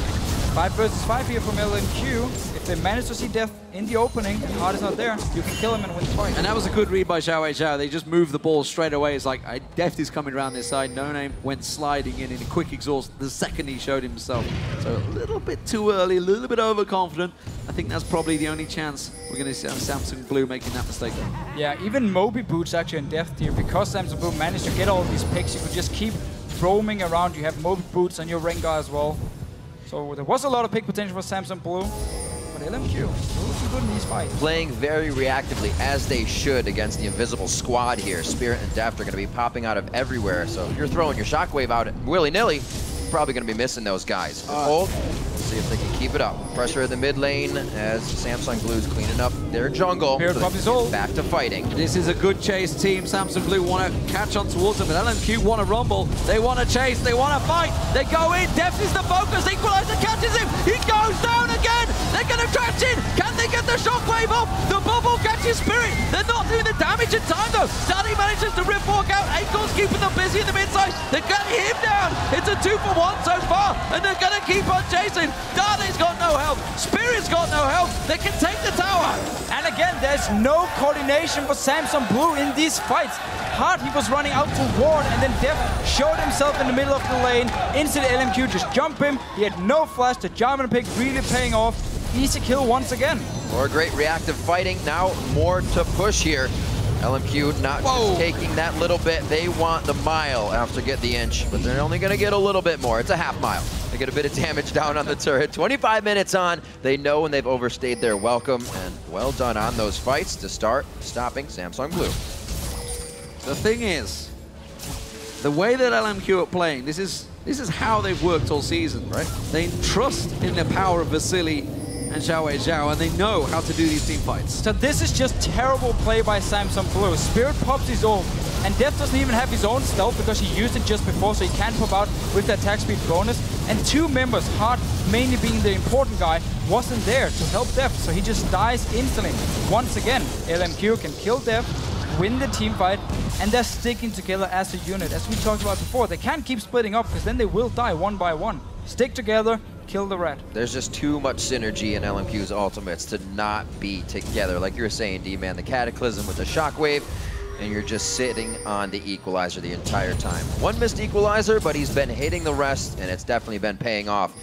5 versus 5 here from LMQ. If they manage to see Deft in the opening and Hard is not there, you can kill him and win the fight. And that was a good read by XiaoWeiXiao. They just moved the ball straight away. It's like, Deft is coming around this side. NoName went sliding in a quick exhaust the second he showed himself. So a little bit too early, a little bit overconfident. I think that's probably the only chance we're going to see Samsung Blue making that mistake. Yeah, even Moby Boots actually in Deft here, because Samsung Blue managed to get all these picks, you could just keep roaming around. You have Moby Boots on your Rengar as well. So there was a lot of pick potential for Samsung Blue, but LMQ still looking good in these fights. Playing very reactively, as they should, against the invisible squad here. Spirit and Deft are going to be popping out of everywhere, so if you're throwing your Shockwave out willy-nilly, you're probably going to be missing those guys. Hold. See if they can keep it up. Pressure in the mid lane as Samsung Blue's cleaning up their jungle. So back to fighting. This is a good chase team. Samsung Blue want to catch on towards them, but LMQ want to rumble. They want to chase. They want to fight. They go in. Deft is the focus. Equalizer catches him. He goes down again. They're going to trash in. Can they get the shockwave off? The bubble catches Spirit. They're not doing the damage in time though. Dade manages to rip walk out. Acorn's keeping them busy in the mid side. They're getting him down. It's a 2-for-1 so far, and they're going to keep on chasing. Dade's got no help. Spirit's got no help. They can take the tower. And again, there's no coordination for Samsung Blue in these fights. Hard, he was running out to ward, and then Deft showed himself in the middle of the lane. Instant LMQ just jump him. He had no flash. The Jarvan pick really paying off. Easy kill once again. More great reactive fighting. Now more to push here. LMQ not just taking that little bit. They want the mile after get the inch, but they're only going to get a little bit more. It's a half mile. They get a bit of damage down on the turret. 25 minutes on. They know when they've overstayed their welcome, and well done on those fights to start stopping Samsung Blue. The thing is, the way that LMQ are playing, this is how they've worked all season, right? They trust in the power of Vasilii and XiaoWeiXiao, and they know how to do these team fights. So this is just terrible play by Samsung Blue. Spirit pops his ult, and Deft doesn't even have his own stealth because he used it just before, so he can't pop out with the attack speed bonus. And two members, Hard mainly being the important guy, wasn't there to help Deft, so he just dies instantly. Once again, LMQ can kill Deft, win the team fight, and they're sticking together as a unit. As we talked about before, they can't keep splitting up because then they will die one by one. Stick together, kill the rat. There's just too much synergy in LMQ's ultimates to not be together. Like you were saying, D-Man, the Cataclysm with the Shockwave, and you're just sitting on the equalizer the entire time. One missed equalizer, but he's been hitting the rest, and it's definitely been paying off.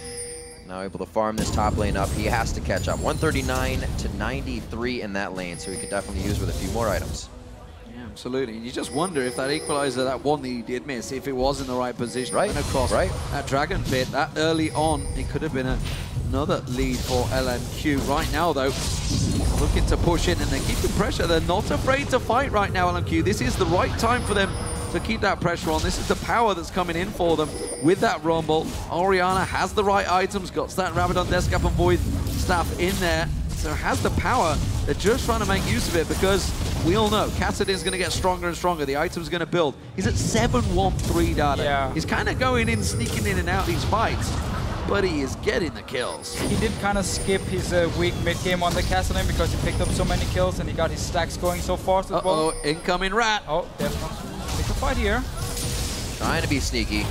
Now able to farm this top lane up. He has to catch up. 139 to 93 in that lane, so he could definitely use with a few more items. Absolutely. You just wonder if that equalizer, that one that you did miss, if it was in the right position, and across that dragon pit, that early on, it could have been another lead for LMQ. Right now, though, looking to push in, and they're keeping pressure. They're not afraid to fight right now, LMQ. This is the right time for them to keep that pressure on. This is the power that's coming in for them with that rumble. Orianna has the right items, got that Rabadon, Deathcap, and Void staff in there, so has the power. They're just trying to make use of it because we all know Kassadin's going to get stronger and stronger. The item's going to build. He's at 7-1-3 Dade. Yeah. He's kind of going in, sneaking in and out these fights, but he is getting the kills. He did kind of skip his weak mid-game on the Kassadin because he picked up so many kills and he got his stacks going so fast as well. Incoming rat. Oh, definitely. Pick a fight here. Trying to be sneaky.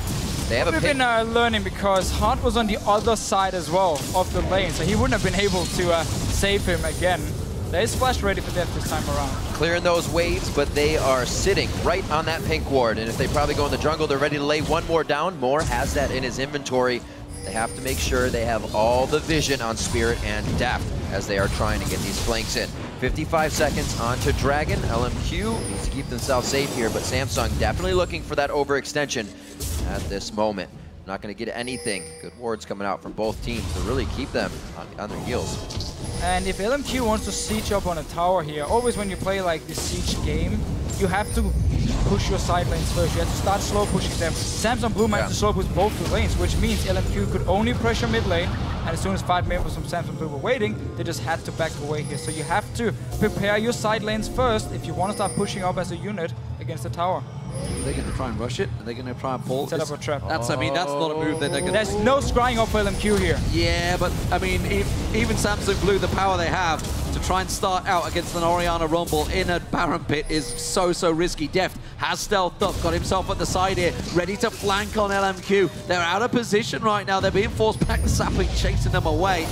They have We've been learning because Hart was on the other side as well of the lane, so he wouldn't have been able to save him again. There is flash ready for Deft this time around. Clearing those waves, but they are sitting right on that pink ward, and if they probably go in the jungle, they're ready to lay one more down. Moore has that in his inventory. They have to make sure they have all the vision on Spirit and Deft as they are trying to get these flanks in. 55 seconds onto Dragon. LMQ needs to keep themselves safe here, but Samsung definitely looking for that overextension at this moment. Not going to get anything. Good wards coming out from both teams to really keep them on their heels. And if LMQ wants to siege up on a tower here, always when you play like this siege game, you have to push your side lanes first. You have to start slow pushing them. Samsung Blue managed to slow push both the lanes, which means LMQ could only pressure mid lane, and as soon as 5 members from Samsung Blue were waiting, they just had to back away here. So you have to prepare your side lanes first if you want to start pushing up as a unit against the tower. Are they going to try and rush it? Are they going to try and pull? Set up a trap. That's, I mean, that's not a move that they're going to... There's no scrying up for LMQ here. Yeah, but, I mean, even Samsung Blue, the power they have to try and start out against an Orianna Rumble in a Baron Pit is so risky. Deft has stealthed up, got himself at the side here, ready to flank on LMQ. They're out of position right now. They're being forced back. The sapling chasing them away.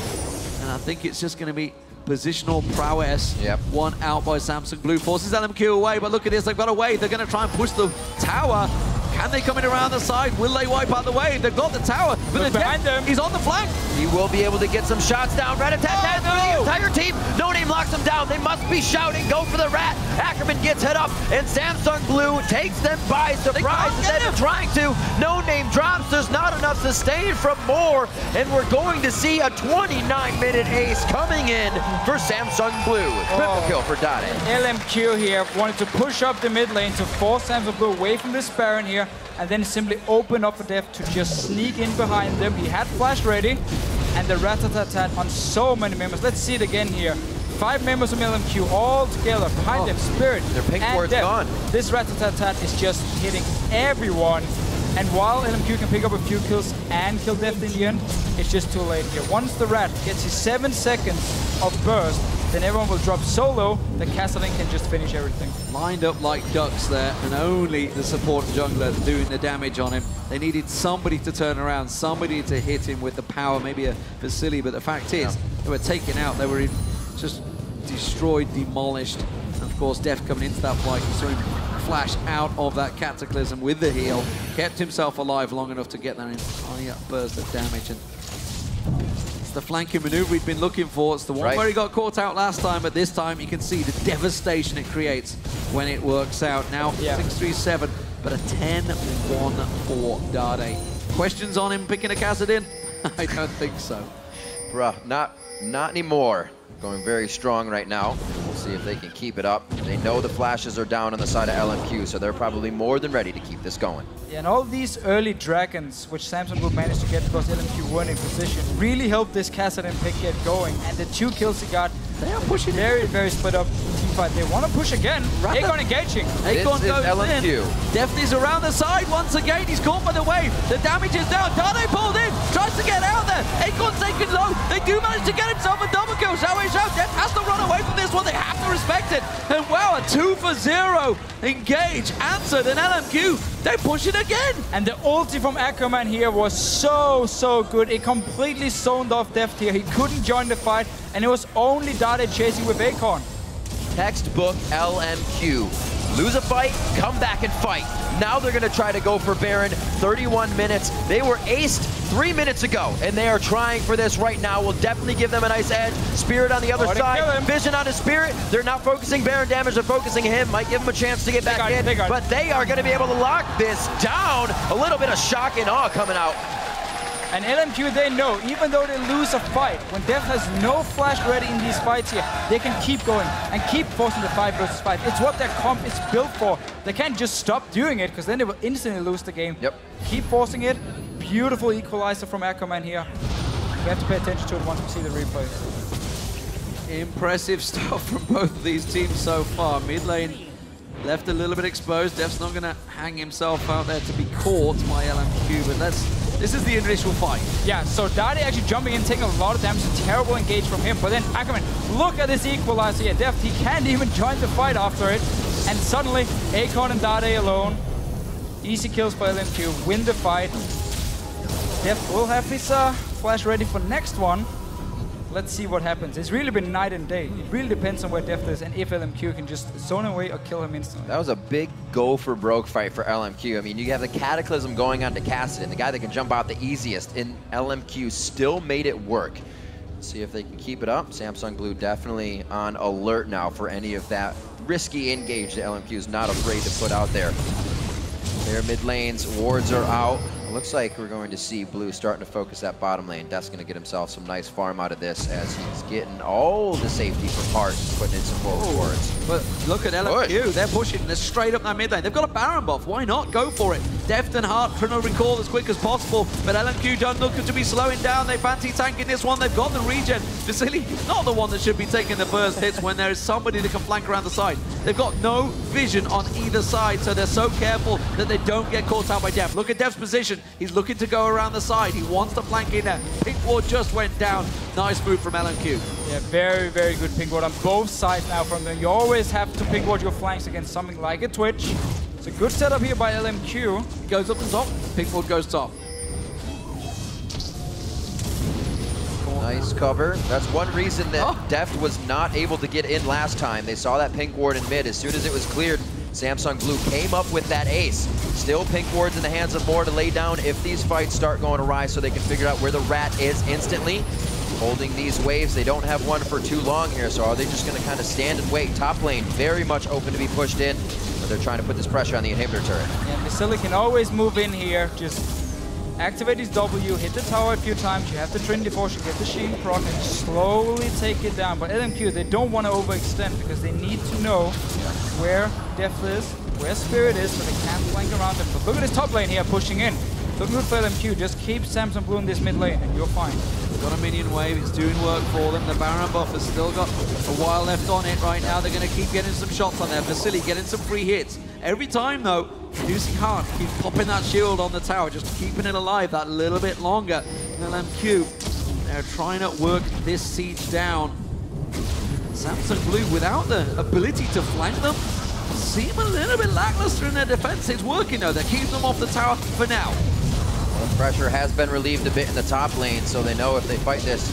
And I think it's just going to be positional prowess. Yep. One out by Samsung Blue. Forces LMQ away, but look at this. They've got a wave. They're going to try and push the tower. Can they come in around the side? Will they wipe out the wave? They've got the tower, but the behind them. He's on the flank. He will be able to get some shots down. Rat-a-tat-tat through the entire team. NoName locks them down. They must be shouting, go for the rat. Ackerman gets hit up, and Samsung Blue takes them by surprise. Instead of trying to, NoName drops. There's not enough sustain from more, and we're going to see a 29-minute ace coming in for Samsung Blue. Triple kill for Dade. LMQ here wanted to push up the mid lane to force Samsung Blue away from this Baron here, and then simply open up for Deft to just sneak in behind them. He had flash ready, and the rat-a-tat-tat on so many members. Let's see it again here. 5 members of LMQ all together behind them. Spirit their pink and ward's Deft. gone. This rat-a-tat-tat is just hitting everyone. And while LMQ can pick up a few kills and kill Deft in the end, it's just too late here. Once the rat gets his 7 seconds of burst, then everyone will drop solo, the Kassadin can just finish everything. Lined up like ducks there, and only the support jungler doing the damage on him. They needed somebody to turn around, somebody to hit him with the power, maybe a Vasilii, but the fact is, they were taken out, they were just destroyed, demolished. And of course, Deft coming into that fight, you saw him flash out of that Cataclysm with the heal, kept himself alive long enough to get that entire burst of damage. And the flanking maneuver we've been looking for. It's the one where he got caught out last time, but this time you can see the devastation it creates when it works out. Now 6-3-7, but a 10-1 for Dade. Questions on him picking a Kassadin? I don't think so. Bruh, not anymore. Going very strong right now. We'll see if they can keep it up. They know the flashes are down on the side of LMQ, so they're probably more than ready to keep this going. Yeah, and all these early dragons, which Samsung Blue managed to get because LMQ weren't in position, really helped this Kassadin pick get going. And the 2 kills he got, they are pushing very split up team fight. They want to push again. Acorn engaging. Acorn goes LMQ. in. Deft is around the side once again. He's caught by the wave. The damage is down. Dade pulled in. Tries to get out there. Acorn's taken low. They do manage to get himself a double kill. XiaoWeiXiao. Deft has to run away from this one. They have to respect it. And wow, a 2-for-0 engage answered. And LMQ, they push it again. And the ulti from Ackerman here was so good. It completely zoned off Deft here. He couldn't join the fight, and it was only Dade chasing with Acorn. Textbook LMQ. Lose a fight, come back and fight. Now they're going to try to go for Baron. 31 minutes. They were aced 3 minutes ago, and they are trying for this right now. Will definitely give them a nice edge. Spirit on the other side. Vision on his Spirit. They're not focusing Baron damage. They're focusing him. Might give him a chance to get back in. But they are going to be able to lock this down. A little bit of shock and awe coming out. And LMQ, they know, even though they lose a fight, when Deft has no flash ready in these fights here, they can keep going and keep forcing the 5 versus 5. It's what their comp is built for. They can't just stop doing it, because then they will instantly lose the game. Yep. Keep forcing it. Beautiful equalizer from Ackerman here. We have to pay attention to it once we see the replay. Impressive stuff from both of these teams so far. Mid lane left a little bit exposed. Deft's not going to hang himself out there to be caught by LMQ, but this is the initial fight. Yeah, so Dade actually jumping in, taking a lot of damage, a terrible engage from him. But then Ackerman, look at this equalizer here. Deft, he can't even join the fight after it. And suddenly, Acorn and Dade alone. Easy kills for LMQ, win the fight. Deft will have his flash ready for next one. Let's see what happens. It's really been night and day. It really depends on where Deft is and if LMQ can just zone away or kill him instantly. That was a big go for broke fight for LMQ. I mean, you have the Cataclysm going on to Kassadin, the guy that can jump out the easiest, and LMQ still made it work. Let's see if they can keep it up. Samsung Blue definitely on alert now for any of that risky engage that LMQ is not afraid to put out there. Their mid lanes, wards are out. Looks like we're going to see Blue starting to focus that bottom lane. Deft's going to get himself some nice farm out of this as he's getting all the safety for part, putting in some forward wards. But look at LMQ, they're pushing this straight up that mid lane. They've got a Baron buff, why not? Go for it. Deft and Hart trying to recall as quick as possible, but LMQ don't look to be slowing down. They fancy tanking this one. They've got the regen. Vasilii, not the one that should be taking the first hits when there is somebody that can flank around the side. They've got no vision on either side, so they're so careful that they don't get caught out by Deft. Look at Deft's position. He's looking to go around the side. He wants to flank in there. Pink ward just went down. Nice move from LMQ. Yeah, very, very good pink ward on both sides now from them. You always have to pink ward your flanks against something like a Twitch. It's a good setup here by LMQ. He goes up the top. Pink ward goes top. Nice cover. That's one reason that Deft was not able to get in last time. They saw that pink ward in mid. As soon as it was cleared, Samsung Blue came up with that ace. Still pink wards in the hands of Moore to lay down if these fights start going awry so they can figure out where the rat is instantly. Holding these waves, they don't have one for too long here, so are they just going to kind of stand and wait? Top lane very much open to be pushed in, but they're trying to put this pressure on the inhibitor turret. Yeah, Vasilii can always move in here, just activate his W, hit the tower a few times, you have the Trinity Force, you get the Sheen proc, and slowly take it down. But LMQ, they don't want to overextend because they need to know where Deft is, where Spirit is, so they can't flank around them. But look at this top lane here pushing in. Looking good for LMQ, just keep Samsung Blue in this mid lane and you're fine. Got a minion wave, it's doing work for them. The Baron buff has still got a while left on it right now. They're going to keep getting some shots on there. Vasilii getting some free hits. Every time though, you see Hart keep popping that shield on the tower, just keeping it alive that little bit longer. LMQ, they're trying to work this siege down. Samsung Blue, without the ability to flank them, seem a little bit lackluster in their defense. It's working though, they're keeping them off the tower for now. The pressure has been relieved a bit in the top lane, so they know if they fight this,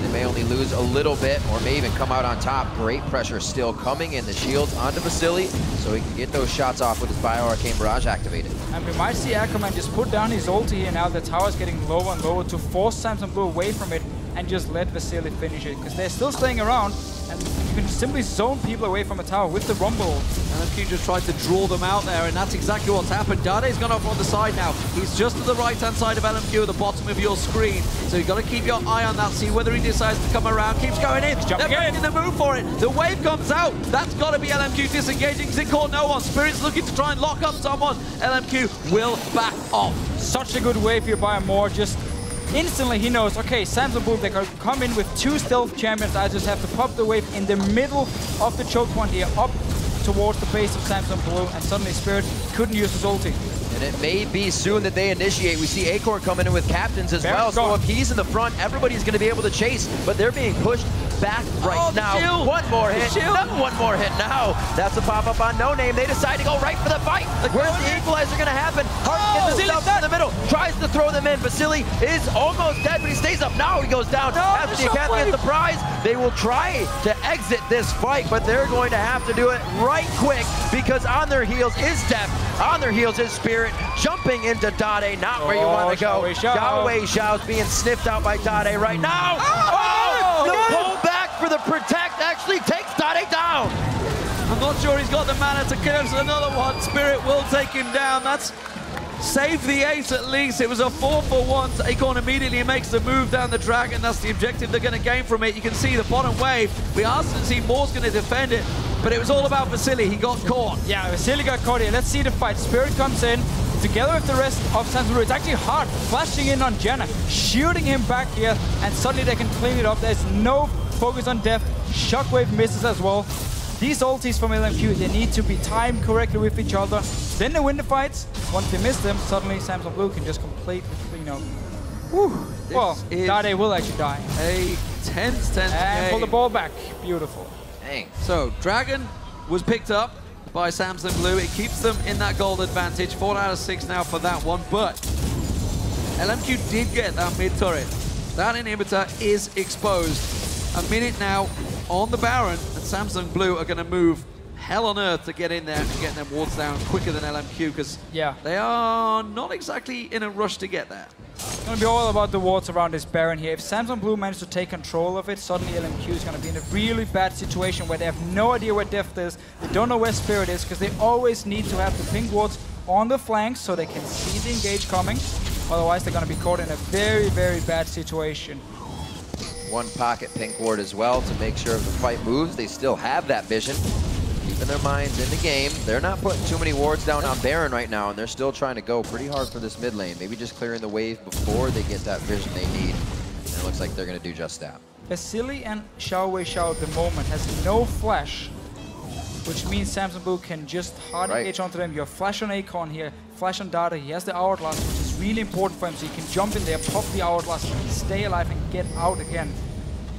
they may only lose a little bit or may even come out on top. Great pressure still coming in. The shields onto Vasilii, so he can get those shots off with his Bio-Arcane Barrage activated. And we might see Ackerman just put down his ulti here now. The tower's getting lower and lower to force Samsung Blue away from it and just let Vasilii finish it, because they're still staying around and you can simply zone people away from a tower with the Rumble. LMQ just tried to draw them out there, and that's exactly what's happened. Dade's gone off on the side now. He's just to the right-hand side of LMQ at the bottom of your screen. So you've got to keep your eye on that, see whether he decides to come around. Keeps going in. They're making the move for it. The wave comes out. That's got to be LMQ disengaging. Zig caught no one. Spirit's looking to try and lock up someone. LMQ will back off. Such a good wave here by Moore. Just instantly he knows, okay, Samsung Blue, they can come in with 2 stealth champions. I just have to pop the wave in the middle of the choke point here, up towards the base of Samsung Blue, and suddenly Spirit couldn't use his ulti. And it may be soon that they initiate. We see Acorn coming in with captains as well. So if he's in the front, everybody's going to be able to chase, but they're being pushed back right now. Shield. One more hit. Another one more hit now. That's a pop-up on NoName. They decide to go right for the fight. Where's the equalizer going to happen? Hart gets himself in the middle. Tries to throw them in. Vasilii is almost dead, but he stays up. Now he goes down. After you can't get the prize, they will try to exit this fight, but they're going to have to do it right quick because on their heels is Deft. On their heels is Spirit. Jumping into Dade, not where you want to go. XiaoWeiXiao being sniffed out by Dade right now. The pull back for the protect actually takes Dade down. I'm not sure he's got the mana to curse another one. Spirit will take him down. That's saved the ace at least. It was a 4-for-1. Acorn immediately makes the move down the dragon. That's the objective they're going to gain from it. You can see the bottom wave. We asked to see Moore's going to defend it, but it was all about Vasilii. He got caught. Yeah, Vasilii got caught here. Let's see the fight. Spirit comes in together with the rest of Samsung Blue. It's actually Hart flashing in on Janna, shooting him back here, and suddenly they can clean it up. There's no focus on Deft. Shockwave misses as well. These ultis from LMQ, they need to be timed correctly with each other. Then they win the fights. Once they miss them, suddenly Samsung Blue can just complete, you know. Whew. Well, Dade will actually die. A tense and game. pull the ball back. Beautiful. Dang. So, Dragon was picked up by Samsung Blue. It keeps them in that gold advantage. 4 out of 6 now for that one, but LMQ did get that mid turret. That inhibitor is exposed. A minute now on the Baron, and Samsung Blue are going to move hell on earth to get in there and get them wards down quicker than LMQ, because they are not exactly in a rush to get there. It's going to be all about the wards around this Baron here. If Samsung Blue manages to take control of it, suddenly LMQ is going to be in a really bad situation where they have no idea where Deft is, they don't know where Spirit is, because they always need to have the pink wards on the flanks so they can see the engage coming. Otherwise, they're going to be caught in a very, very bad situation. One pocket pink ward as well to make sure if the fight moves, they still have that vision. keeping their minds in the game. They're not putting too many wards down on Baron right now, and they're still trying to go pretty hard for this mid lane. Maybe just clearing the wave before they get that vision they need. And it looks like they're going to do just that. Vasilii and XiaoWeiXiao at the moment has no flash, which means Samsung Blue can just hard engage onto them. You have flash on Acorn here, flash on Dade. He has the hourglass, which is really important for him, so he can jump in there, pop the hourglass, stay alive, and get out again.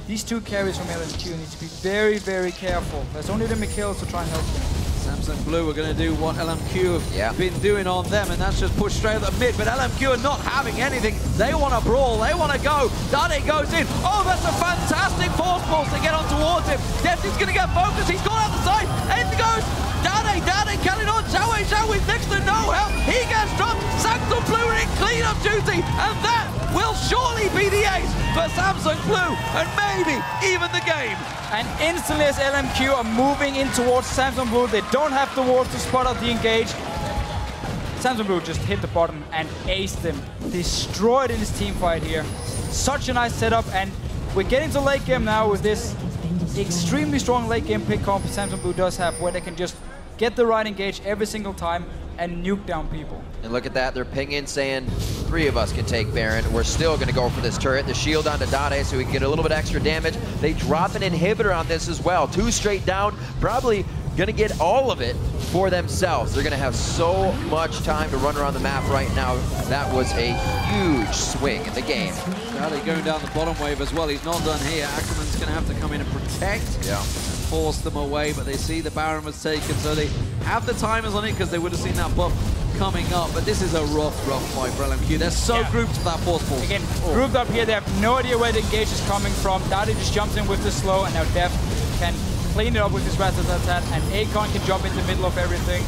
These two carries from LMQ need to be very, very careful. There's only the Mikhails to try and help them. Samsung Blue are going to do what LMQ have been doing on them, and that's just push straight at the mid. But LMQ are not having anything. They want to brawl. They want to go. Dade goes in. Oh, that's a fantastic force pulse to get on towards him. Deft is going to get focused. He's gone out the side. In goes Dade. Dade carrying on. XiaoWeiXiao with next to no help. He gets dropped. Samsung Blue are in cleanup duty, and that will surely be the ace for Samsung Blue, and maybe even the game. And instantly as LMQ are moving in towards Samsung Blue, they don't have the wards to spot out the engage. Samsung Blue just hit the button and aced them. Destroyed in this team fight here. Such a nice setup, and we're getting to late game now with this extremely strong late game pick comp Samsung Blue does have, where they can just get the right engage every single time and nuke down people. And look at that, they're pinging saying 3 of us can take Baron. We're still going to go for this turret. The shield onto Dade so we can get a little bit extra damage. They drop an inhibitor on this as well. 2 straight down, probably going to get all of it for themselves. They're going to have so much time to run around the map right now. That was a huge swing in the game. Dade going down the bottom wave as well. He's not done here. Ackerman's going to have to come in and protect. Force them away, but they see the Baron was taken, so they have the timers on it because they would have seen that buff coming up. But this is a rough fight for LMQ. They're so grouped for that force pulse. Again, grouped up here, they have no idea where the engage is coming from. Dade just jumps in with the slow, and now Deft can clean it up with his rat-tat-tat, and Acorn can jump in the middle of everything.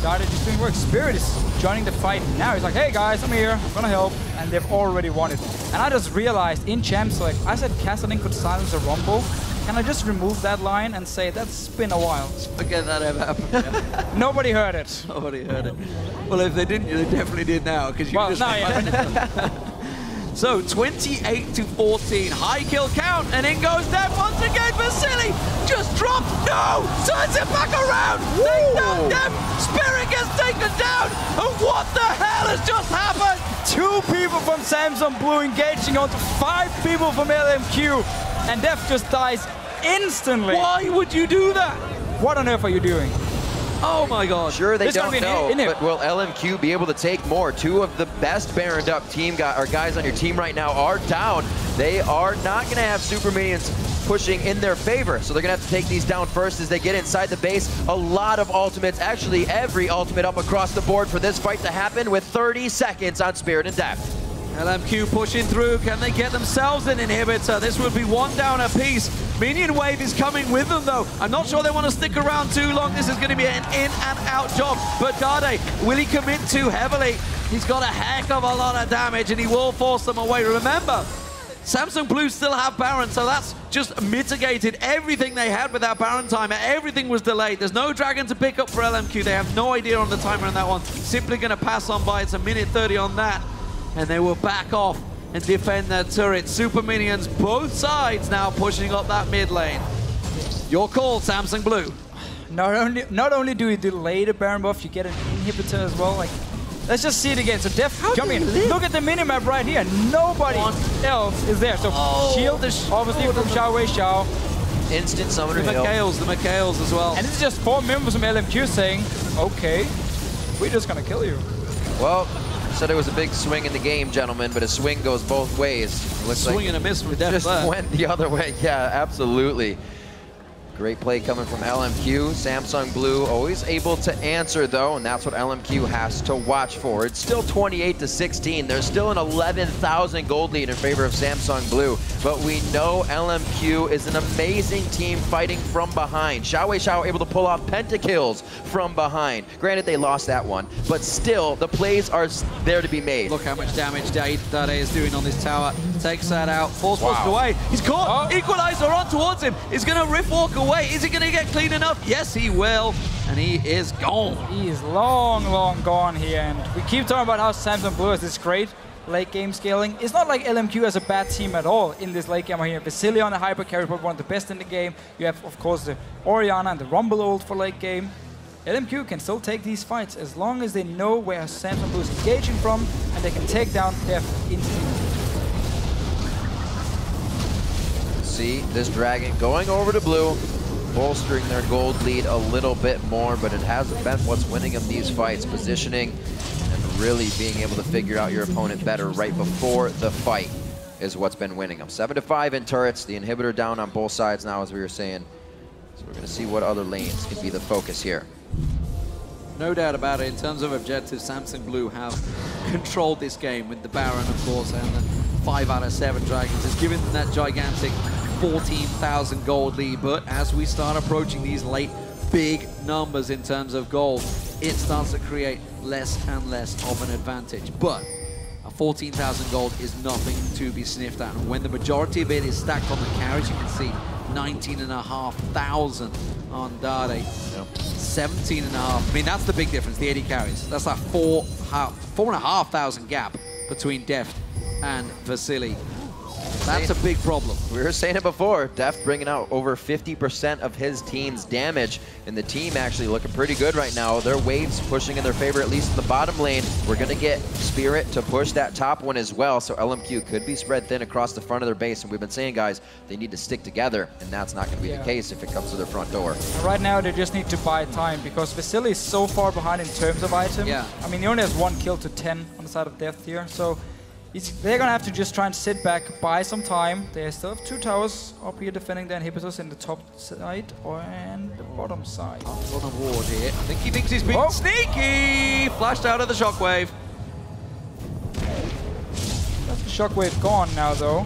Dade just doing work. Spirit is joining the fight now. He's like, hey guys, I'm here, I'm gonna help. And they've already won it. And I just realized in Champ Select, I said Kassadin could silence a Rumble. Can I just remove that line and say that's been a while? Forget that ever happened. Nobody heard it. Nobody heard it. Well, if they didn't, they definitely did now, because you just... So 28-14, high kill count, and in goes Deft once again. Vasilii just dropped. No, turns it back around. They knocked Deft. Spirit gets taken down. And what the hell has just happened? 2 people from Samsung Blue engaging onto 5 people from LMQ, and Deft just dies instantly. Why would you do that? What on earth are you doing? Oh my god. Sure, they don't know, but will LMQ be able to take more? 2 of the best Baroned up guys on your team right now are down. They are not going to have super minions pushing in their favor, so they're going to have to take these down first as they get inside the base. A lot of ultimates, actually every ultimate up across the board for this fight to happen with 30 seconds on Spirit and Deft. LMQ pushing through. Can they get themselves an inhibitor? This would be 1 down apiece. Minion wave is coming with them, though. I'm not sure they want to stick around too long. This is going to be an in and out job. But Dade, will he commit too heavily? He's got a heck of a lot of damage, and he will force them away. Remember, Samsung Blue still have Baron, so that's just mitigated everything they had with that Baron timer. Everything was delayed. There's no dragon to pick up for LMQ. They have no idea on the timer on that one. Simply going to pass on by. It's a minute 30 on that. And they will back off and defend their turret. Super minions, both sides now pushing up that mid lane. Your call, Samsung Blue. Not only do we delay the Baron buff, you get an inhibitor as well. Like, let's just see it again. So Deft jumping in. Look at the minimap right here. Nobody else is there. So shield is obviously from XiaoWeiXiao. Instant summoner the Mikhails as well. And this is just 4 members from LMQ saying, okay, we're just gonna kill you. Well, said it was a big swing in the game, gentlemen, but a swing goes both ways. Looks swing and a miss with Deft. Just went the other way. Yeah, absolutely. Great play coming from LMQ. Samsung Blue always able to answer, though, and that's what LMQ has to watch for. It's still 28-16. There's still an 11,000 gold lead in favor of Samsung Blue, but we know LMQ is an amazing team fighting from behind. XiaoWeiXiao able to pull off pentakills from behind. Granted, they lost that one, but still, the plays are there to be made. Look how much damage Dade is doing on this tower. Takes that out. Force pushed away. He's caught. Equalizer on towards him. He's going to riff walk away. Is he going to get clean enough? Yes, he will. And he is gone. He is long, long gone here. And we keep talking about how Samsung Blue is this great late game scaling. It's not like LMQ has a bad team at all in this late game here. Vasilii on the hyper carry, probably one of the best in the game. You have, of course, the Orianna and the Rumble ult for late game. LMQ can still take these fights as long as they know where Samsung Blue is engaging from, and they can take down Deft instantly. See this dragon going over to blue, bolstering their gold lead a little bit more, but it hasn't been what's winning them these fights. Positioning and really being able to figure out your opponent better right before the fight is what's been winning them. 7-5 in turrets, the inhibitor down on both sides now, as we were saying. So we're going to see what other lanes can be the focus here. No doubt about it. In terms of objectives, Samsung Blue have controlled this game with the Baron, of course, and the 5 out of 7 dragons. It's given them that gigantic 14,000 gold lead. But as we start approaching these late big numbers in terms of gold, it starts to create less and less of an advantage. But a 14,000 gold is nothing to be sniffed at. And when the majority of it is stacked on the carries, you can see 19,500 on Dade. Yep. 17,500. I mean, that's the big difference, the 80 carries. That's like 4,500 gap between Deft and Vasilii. That's a big problem. We were saying it before, Deft bringing out over 50% of his team's damage, and the team actually looking pretty good right now. Their waves pushing in their favor, at least in the bottom lane. We're going to get Spirit to push that top one as well, so LMQ could be spread thin across the front of their base, and we've been saying, guys, they need to stick together, and that's not going to be the case if it comes to their front door. And right now, they just need to buy time, because Vasilii is so far behind in terms of item. Yeah. I mean, he only has 1 kill to 10 on the side of Deft here, so they're going to have to just try and sit back, buy some time. They still have 2 towers up here defending the inhibitors in the top side and the bottom side. On a ward here. I think he thinks he's being sneaky! Flashed out of the shockwave. That's the shockwave gone now, though.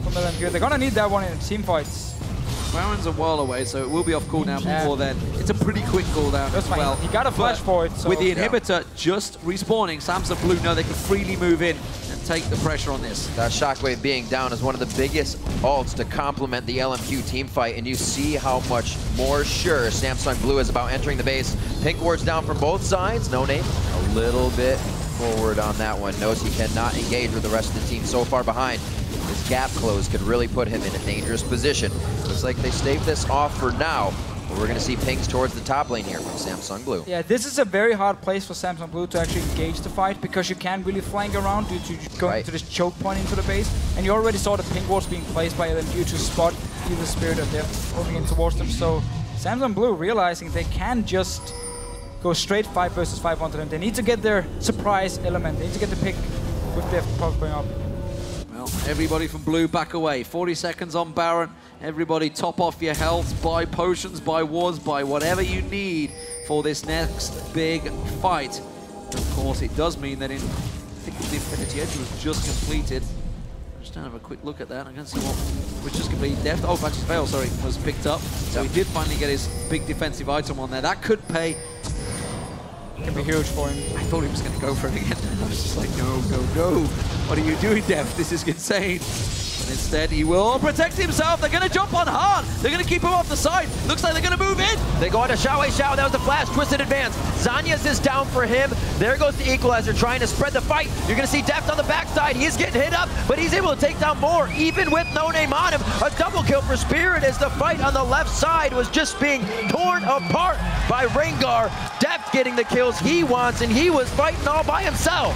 From LMQ. They're going to need that one in team fights. Baron's a while away, so it will be off cooldown before then. It's a pretty quick cooldown as well. He got a flash for it. So with the inhibitor just respawning, Samsung Blue know they can freely move in and take the pressure on this. That shockwave being down is one of the biggest ults to complement the LMQ team fight, and you see how much more sure Samsung Blue is about entering the base. Pink ward's down from both sides. NoName a little bit forward on that one. Knows he cannot engage with the rest of the team so far behind. This gap close could really put him in a dangerous position. Looks like they staved this off for now, but we're going to see pings towards the top lane here from Samsung Blue. Yeah, this is a very hard place for Samsung Blue to actually engage the fight, because you can't really flank around due to going to this choke point into the base. And you already saw the ping wards being placed by LMQ to spot either Spirit or Deft moving in towards them. So Samsung Blue realizing they can't just go straight 5 versus 5 onto them. They need to get their surprise element. They need to get the pick with Deft popping up. Well, everybody from Blue back away. 40 seconds on Baron. Everybody top off your health, buy potions, buy wards, buy whatever you need for this next big fight. Of course, it does mean that I think the Infinity Edge was just completed. Just have a quick look at that. I can see what was just completed. Deft, oh, Patches Veil, sorry, was picked up. So he did finally get his big defensive item on there. That could pay. It can be huge for him. I thought he was going to go for it again. I was just like, no, no, no. What are you doing, Deft? This is insane. But instead, he will protect himself. They're going to jump on hard. They're going to keep him off the side. Looks like they're going to move in. They go on to XiaoWeiXiao. That was the flash. Twisted advance. Zanya's is down for him. There goes the equalizer, trying to spread the fight. You're going to see Deft on the backside. He is getting hit up, but he's able to take down more, even with NoName on him. A double kill for Spirit as the fight on the left side was just being torn apart by Rengar. Deft getting the kills he wants, and he was fighting all by himself.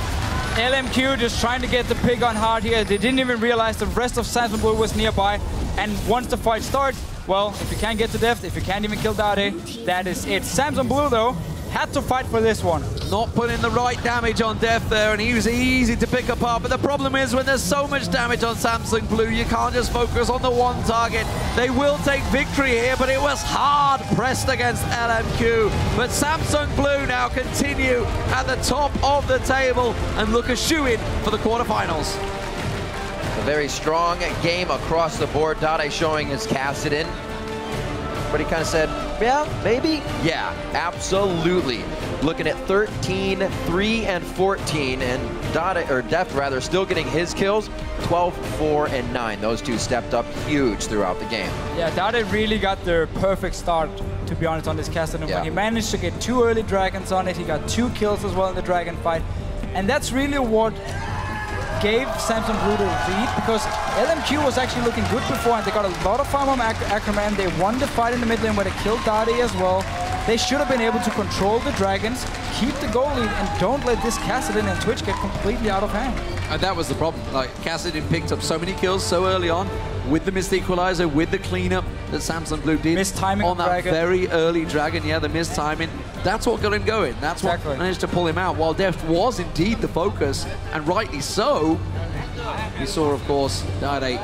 LMQ just trying to get the pig on hard here. They didn't even realize the rest of Samsung Blue was nearby. And once the fight starts, well, if you can't get to Deft, if you can't even kill Dade, that is it. Samsung Blue, though, had to fight for this one. Not putting the right damage on Deft there, and he was easy to pick apart. But the problem is, when there's so much damage on Samsung Blue, you can't just focus on the one target. They will take victory here, but it was hard pressed against LMQ. But Samsung Blue now continue at the top of the table and look a shoo-in for the quarterfinals. A very strong game across the board. Dade showing his Kassadin. But he kind of said, yeah, maybe? Yeah, absolutely. Looking at 13, 3, and 14, and Deft rather, still getting his kills, 12, 4, and 9. Those two stepped up huge throughout the game. Yeah, Dade really got their perfect start, to be honest, on this Kassadin. When he managed to get 2 early dragons on it, he got 2 kills as well in the dragon fight. And that's really what gave Samsung Blue the lead because LMQ was actually looking good before and they got a lot of farm on Ackerman. They won the fight in the mid lane where they killed Dade as well. They should have been able to control the dragons, keep the goal lead, and don't let this Kassadin and Twitch get completely out of hand. And that was the problem. Like, Kassadin picked up so many kills so early on with the missed equalizer, with the cleanup that Samsung Blue did. Missed timing on that dragon. very early dragon. Yeah, the missed timing. That's what got him going. That's what managed to pull him out. While Deft was indeed the focus, and rightly so. We saw, of course, Dade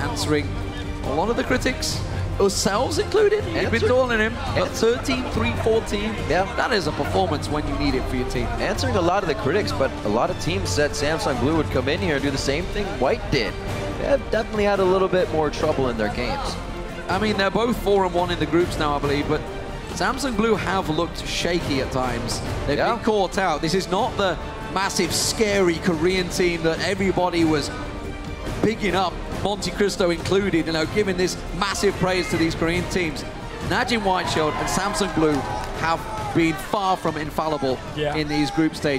answering a lot of the critics, ourselves included. We've been calling him a 13-3-14. Yeah. That is a performance when you need it for your team. Answering a lot of the critics, but a lot of teams said Samsung Blue would come in here and do the same thing White did. They have definitely had a little bit more trouble in their games. I mean, they're both 4-1 in the groups now, I believe, but Samsung Blue have looked shaky at times. They've been caught out. This is not the massive, scary Korean team that everybody was bigging up, Monte Cristo included, you know, giving this massive praise to these Korean teams. XiaoWeiXiao and Samsung Blue have been far from infallible in these group stages.